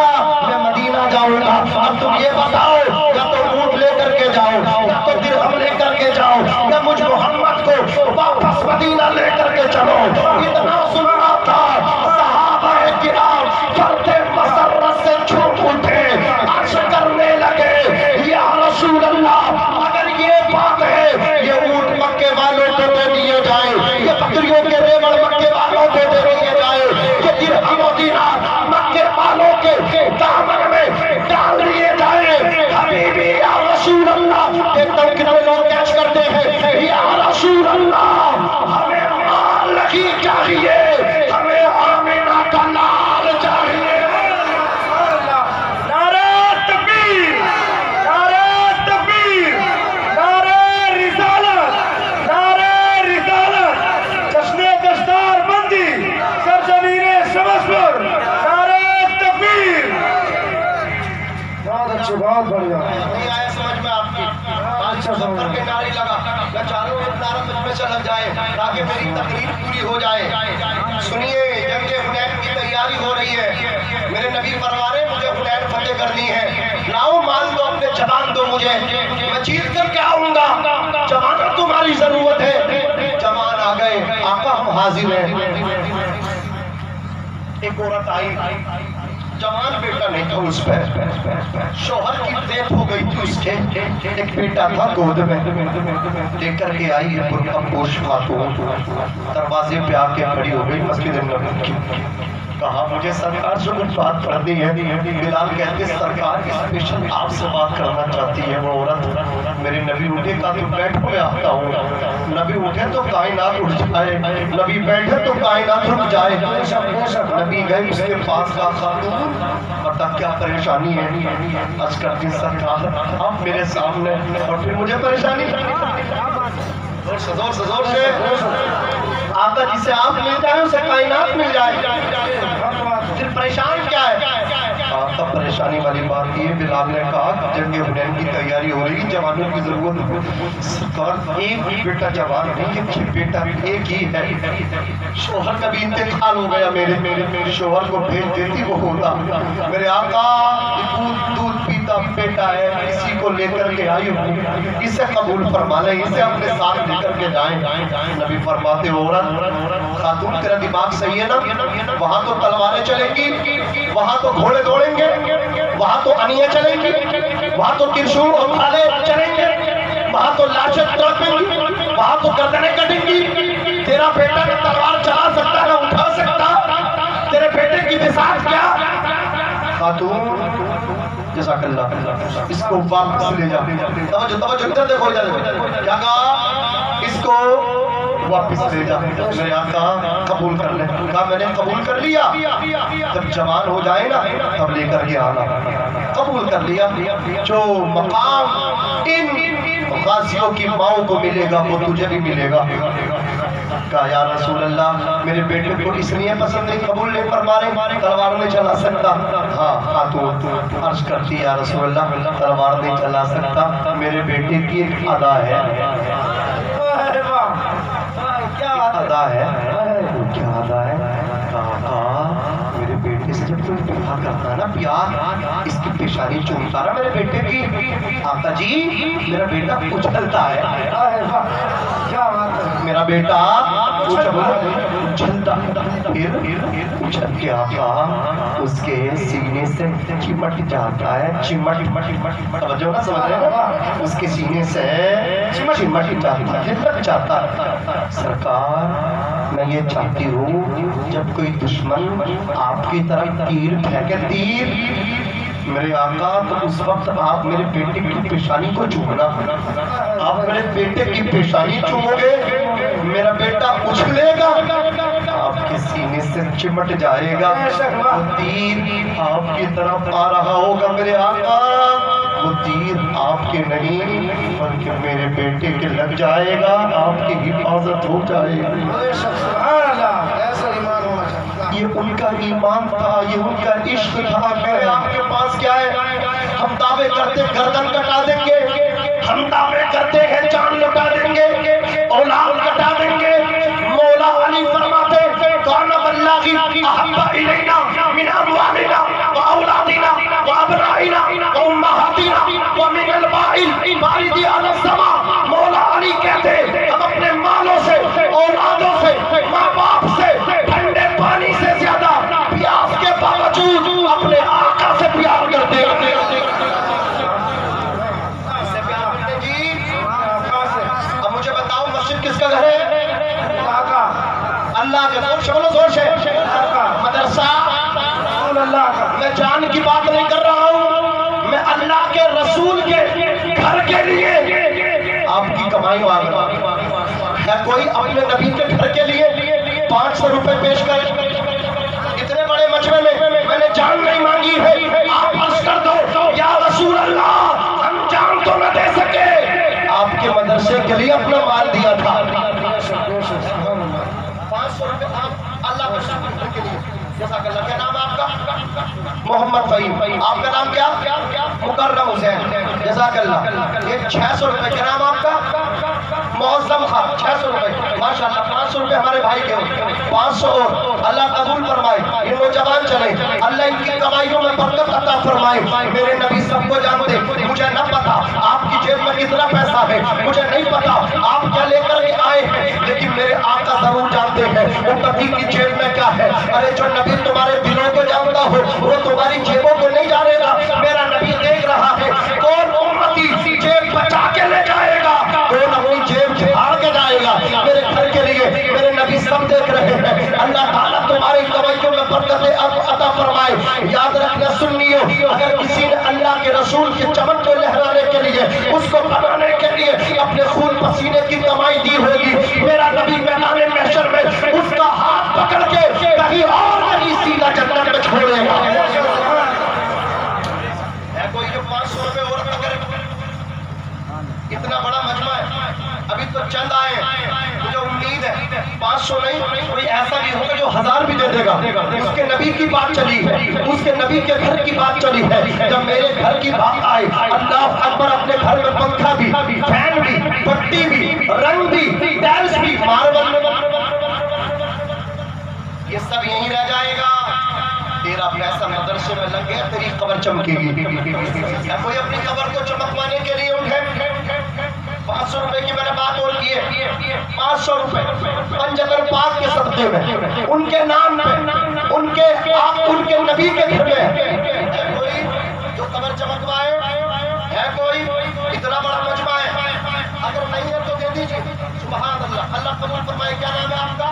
S1: میں مدینہ جاؤں گا۔ اب تم یہ بتاؤ یا تو اونٹ لے کر کے جاؤ یا تو درہم لے کر کے جاؤ یا مجھ محمد کو واپس مدینہ لے کر کے چلو۔ اتنا سننا تھا، صحابہ کرام فرد مسرت سے چھوٹ اٹھے، عرض کرنے لگے یا رسول اللہ اگر یہ بات ہے، یہ
S2: بہت بڑھیا
S1: نہیں آیا سمجھ میں آپ کی؟
S2: اچھا سمجھ
S1: کے نعرے لگا، میں چاہوں ایک نعرہ مجھ میں سے لگ جائے تاکہ میری تقریر پوری ہو جائے۔ سنیے، جنگ حنین کی تیاری ہو رہی ہے، میرے نبی فرما رہے مجھے حنین فتح کرنی ہے، لاؤ مال دو، اپنے جوان دو مجھے، میں جیت کر کے آؤں گا، جوانوں تمہاری ضرورت ہے۔ جوان آ گئے، آقا ہم حاضر ہیں۔ ایک عورت آئی، جوان بیٹا نہیں تھا اس پہ، شوہر کی ڈیتھ ہو گئی تھی اس کے، ایک بیٹا تھا گود میں، لے کر کے آئی ہے برقع پوش خاتون، دروازے پہ آ کے کھڑی ہو گئی مسجد نبوی کی۔ کہا مجھے سرکار سے کچھ بات کرنی ہے۔ بلال کہتے سرکار اسپیشل آپ سے بات کرنا چاہتی ہے وہ عورت۔ میرے نبی اٹھے، کہا تو بیٹھو میں آتا ہوں۔ نبی اٹھے تو کائنات اٹھ جائے، نبی بیٹھے تو کائنات رک جائے۔ نبی گئے اس کے پاس، کا خاتون بتا کیا پریشانی ہے؟ عرض کرتی سرکار آپ میرے سامنے، اور پھر مجھے پریشانی، زور سے آقا جسے آپ مل جائیں اسے کائنات مل جائے، پھر پریشان کیا ہے؟ آقا پریشانی والی بات یہ، بلال نے کہا جنگ حنین کی تیاری ہو رہی، جوانوں کی ضرورت ہے۔ سرکار ایک بھی بیٹا جوان نہیں، ایک بیٹا ایک ہی ہے، شوہر کا بھی انتقال ہو گیا، میرے شوہر کو بھیج دیتی وہ ہوتا۔ میرے آقا دودھ پیتا بیٹا ہے، اسی کو لے کر کے آئی ہوں، اسے قبول فرما لیں، اسے اپنے ساتھ لے کر کے جائیں۔ نبی فرماتے عورت خاتون تیرا دماغ صحیح ہے نا؟ وہاں تو تلواریں چلیں گی، وہاں تو گھوڑے دوڑیں گے، وہاں تو انیے چلیں گی، وہاں تو ترشول اور بھالے چلیں گے، وہاں تو لاشیں تڑپیں گی، وہاں تو گردنیں کٹیں گی۔ تیرا بیٹا نہ تلوار چلا سکتا نہ اٹھا سکتا، تیرے بیٹے کی بساط کیا؟ خاتون جزاک اللہ، اس کو واپس لے جا، توجہ ادھر دیکھو، کیا کہا؟ اس کو واپس لے جا۔ میرے آقا قبول کر لے، کہا میں نے قبول کر لیا، جب جوان ہو جائے نا تب لے کر کے آنا۔ قبول کر لیا، جو مقام ان غازیوں کی ماؤں کو ملے گا وہ تجھے بھی ملے گا۔ کہا یا رسول اللہ میرے بیٹے کو اس لیے پسند نہیں، قبول نہیں فرما رہے، تلوار نہیں چلا سکتا۔ ہاں خاتون عرض کرتی یا رسول اللہ تلوار نہیں چلا سکتا، میرے بیٹے کی ایک ادا ہے، ادا ہے، وہ کیا ادا ہے؟ کہا میرے بیٹے سے جب کوئی پیار کرتا ہے نا، پیار اس کی پیشانی چومتا رہا میرے بیٹے کی، آقا جی میرا بیٹا اچھلتا ہے، میرا بیٹا اچھلتا، پھر اچھل کے آقا اس کے سینے سے چمٹ جاتا ہے، توجہ نہ سمجھ رہے ہیں، اس کے سینے سے چمٹ جاتا ہے، لگ جاتا ہے۔ سرکار میں یہ چاہتی ہوں جب کوئی دشمن آپ کی طرف تیر پھینکے، تیر میرے آقا، تو اس وقت آپ میرے بیٹے کی پیشانی کو چومنا، آپ میرے بیٹے کی پیشانی چومو گے، میرا بیٹا اچھلے گا، آپ کے سینے سے چمٹ جائے گا، وہ تیر آپ کی طرف آ رہا ہوگا میرے آقا، وہ تیر آپ کے نہیں بلکہ میرے بیٹے کے لگ جائے گا، آپ کی حفاظت ہو جائے گی۔ یہ ان کا ایمان تھا، یہ ان کا عشق تھا۔ میرے آپ کے پاس کیا ہے؟ ہم دعوے کرتے گردن کٹا دیں گے، ہم دعوے کرتے ہیں جان لٹا دیں گے، اولاد کٹا دیں گے۔ مولا علی فرماتے کون واللہ احب الینا من اموالنا واولادنا وابنائنا وامہاتنا ومن البائل باردی علی السماء۔ مولا علی کہتے ہم اپنے مالوں سے، اولادوں سے، ماں باپ سے، ٹھنڈے پانی سے زیادہ پیاس کے باوجود اپنے آقا سے پیار کرتے ہیں۔ اب مجھے بتاؤ مسجد کس کا گھر ہے؟ اللہ کے زور سے مدرسہ میں جان کی بات نہیں کر رہا ہوں، میں اللہ کے رسول کے گھر کے لیے آپ کی کمائی مانگ رہا ہوں۔ ہے کوئی اپنے نبی کے گھر کے لیے 500 روپے پیش کرے؟ اتنے بڑے مجمع میں نے جان نہیں مانگی ہے، آپ عرض کر دو یا رسول اللہ ہم جان تو نہ دے سکے، آپ کے مدرسے کے لیے اپنا مال دیا تھا۔ 500 روپے آپ اللہ کے گھر کے لیے جزاک اللہ. کیا نام ہے آپ کا؟ محمد فہیم. آپ کا نام کیا؟ مکرم حسین. جزاک اللہ. یہ 600 روپے. کیا نام آپ کا؟ معظم خان. 600 روپے. ماشاء اللہ. 500 روپے ہمارے بھائی کے ہو. 500 اور. اللہ قبول فرمائے. یہ نوجوان چلے, اللہ ان کی کمائیوں میں برکت عطا فرمائے. میرے نبی سب کو جانتے. مجھے نہ پتا آپ کی جیب میں کتنا پیسہ ہے, مجھے نہیں پتا آپ کیا لے کر کے آئے ہیں, لیکن میرے آقا ضرور جانتے ہیں امتی کی جیب میں کیا ہے. ارے جو نبی تمہارے دلوں کو جانتا ہو وہ تمہاری جیبوں کو نہیں جانے گا. میرا نبی دیکھ رہا ہے کون امتی جیب بچا کے لے جائے گا, کون اپنی جیب جھاڑ کے جائے گا میرے گھر کے لیے. میرے نبی سب دیکھ رہے ہیں. اللہ تعالیٰ تمہاری کمائیوں میں برکت عطا فرمائے. یاد رکھنا سنیو, اگر کسی نے اللہ کے رسول کے چمن کو لہرانے کے لیے, اس کو بنانے کے لیے اپنے خون پسینے کی کمائی دی ہوگی, میرا نبی میدان محشر میں اس کا ہاتھ پکڑ کے کہیں اور نہیں سیدھا جنت میں چھوڑے گا. کوئی جو 500 روپے اور پکڑے, اتنا بڑا مجمع ہے, ابھی تو چند آئے ہیں. مجھے امید ہے 500 نہیں, کوئی ایسا بھی ہوگا جو 1000 بھی دے دے گا. اس کے نبی کی بات چلی ہے, اس کے نبی کے گھر کی بات چلی ہے. جب میرے گھر کی بات آئے, اللہ اکبر, اپنے گھر میں پنکھا بھی, فین بھی, پٹی بھی, رنگ بھی, ٹائلس بھی, ماربل, یہ سب یہیں رہ جائے گا. تیرا پیسہ مدرسے میں لگ گیا, تیری قبر چمکے گی. کوئی اپنی قبر کو چمکوانے کے لیے اٹھے. 500 روپے کی میں نے بات اور کی ہے. 500 روپے پنجتر پاک کے صدقے میں, ان کے نام پہ, ان کے نبی کے گھر میں. کوئی جو قبر چمکوائے ہے؟ کوئی اتنا بڑا مجمع ہے؟ اگر نہیں ہے تو دے دیجیے. سبحان اللہ. اللہ قبول فرمائے. کیا نام ہے آپ کا؟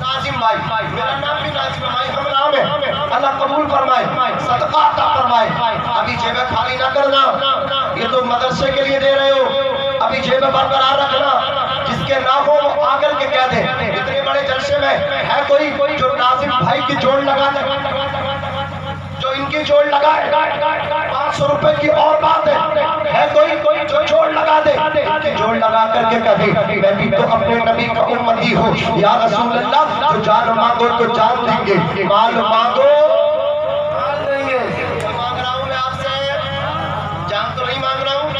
S1: ناظم بھائی. میرا نام بھی ناظم بھائی, ہم نام ہے. اللہ قبول فرمائے, صدقہ عطا فرمائے. ابھی جیبیں خالی نہ کرنا, یہ تو مدرسے کے لیے دے رہے ہو. ابھی جیبیں برقرار رکھنا. جس کے نہ ہو وہ آ کر کے کہہ دے. اتنے بڑے جلسے میں ہے کوئی جو ناظم بھائی کی جوڑ لگا دے, جو ان کی جوڑ لگائے. 500 روپے کی اور بات ہے کوئی جو جوڑ لگا دے, جوڑ لگا کر کے کہے میں بھی تو اپنے نبی کا امتی ہوں. یا رسول اللہ, جو جان مانگو تو جان دیں گے, مال مانگو مال دیں گے. مانگ رہا ہوں میں آپ سے, جان تو نہیں مانگ رہا ہوں,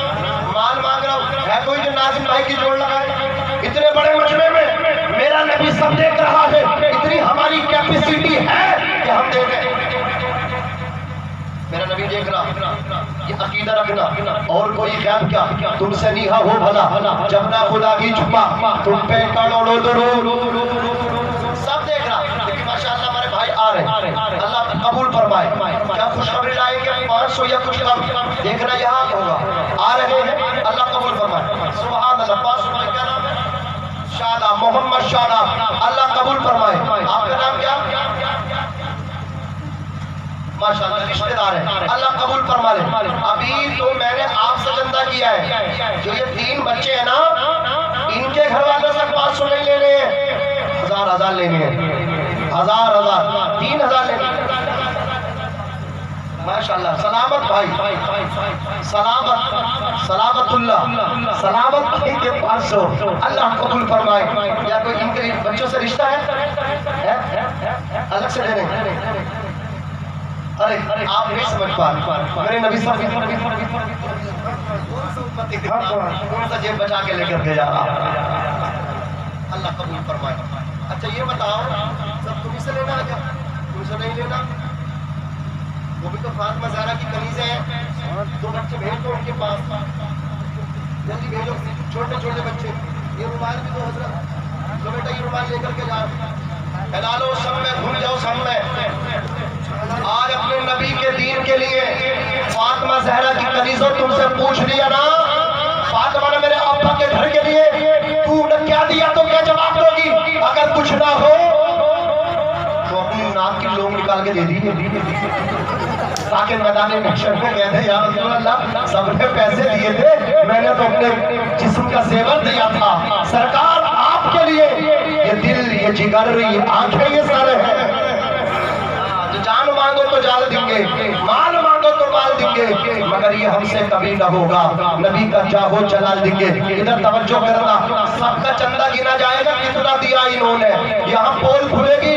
S1: مال مانگ رہا ہوں. ہے کوئی جو ناظم بھائی کی جوڑ لگائے؟ اتنے بڑے مجمع میں میرا نبی سب دیکھ رہا ہے. اتنی ہماری کیپیسٹی ہے کہ ہم دے دیں. میرا نبی دیکھ رہا. یہ عقیدہ رکھنا, اور کوئی غیب کیا, تم سے نیہا ہو بھلا, جب نہ خدا کی چھپا, تم پہ کروڑوں درود. سب دیکھ رہا, لیکن ماشاءاللہ ہمارے بھائی آ رہے. اللہ قبول فرمائے. کیا خوشخبری لائیں گے؟ 500 یا کچھ کم. دیکھنا یہاں ہوگا, آ رہے ہیں. اللہ قبول فرمائے. سبحان اللہ. 500 روپے. کیا نام ہے؟ شاداب, محمد شاداب. اللہ قبول فرمائے. آپ کا نام کیا؟ ماشاءاللہ رشتہ دار ہے. اللہ قبول فرما لے. ابھی تو میں نے آپ سے چندہ کیا ہے. جو یہ 3 بچے ہیں نا, ان کے گھر والوں سے 500 نہیں لینے ہیں, 1000 لینے ہیں. 1000 3000 لینے ہیں. ماشاءاللہ. سلامت بھائی, سلامت اللہ, سلامت بھائی کے 500. اللہ قبول فرمائے. یا کوئی ان کے بچوں سے رشتہ ہے الگ سے دینے؟ ارے آپ نہیں سمجھ پا رہے. میرے نبی صاحب کون سا جیب بچا کے لے کر کے جا رہا. اللہ قبول فرمائے. اچھا یہ بتاؤ, سب تمہیں سے لینا ہے کیا؟ تم سے نہیں لینا. وہ بھی تو فاطمہ زہرا کی کنیزیں ہیں. 2 بچے بھیج دو ان کے پاس, جلدی بھیجو. چھوٹے چھوٹے بچے. یہ رومال بھی تو حضرت, تو بیٹا یہ رومال لے کر کے جا. پھیلالو سب میں, گھوم جاؤ سب میں. آج اپنے نبی کے دین کے لیے فاطمہ زہرا کی کنیزوں تم سے پوچھ لیا نا, فاطمہ نے میرے ابا کے گھر کے لیے تو نے کیا دیا, تو کیا جواب دو گی؟ اگر کچھ نہ ہو تو اپنی ناک کی لوگ نکال کے دے دیجیے, تاکہ میدان محشر میں کہہ دے یا رسول اللہ سب نے پیسے دیے تھے, میں نے تو اپنے جسم کا زیور دیا تھا. سرکار آپ کے لیے یہ دل, یہ جگر, یہ آنکھیں, یہ سر ہے. جان مانگو تو جان دیں گے, مال مانگو تو مال دیں گے, مگر یہ ہم سے کبھی نہ ہوگا. نبی کا چاہو جلال دیں گے. ادھر توجہ کرنا, سب کا چندہ گنا جائے گا کتنا دیا انہوں نے. یہاں پول کھلے گی,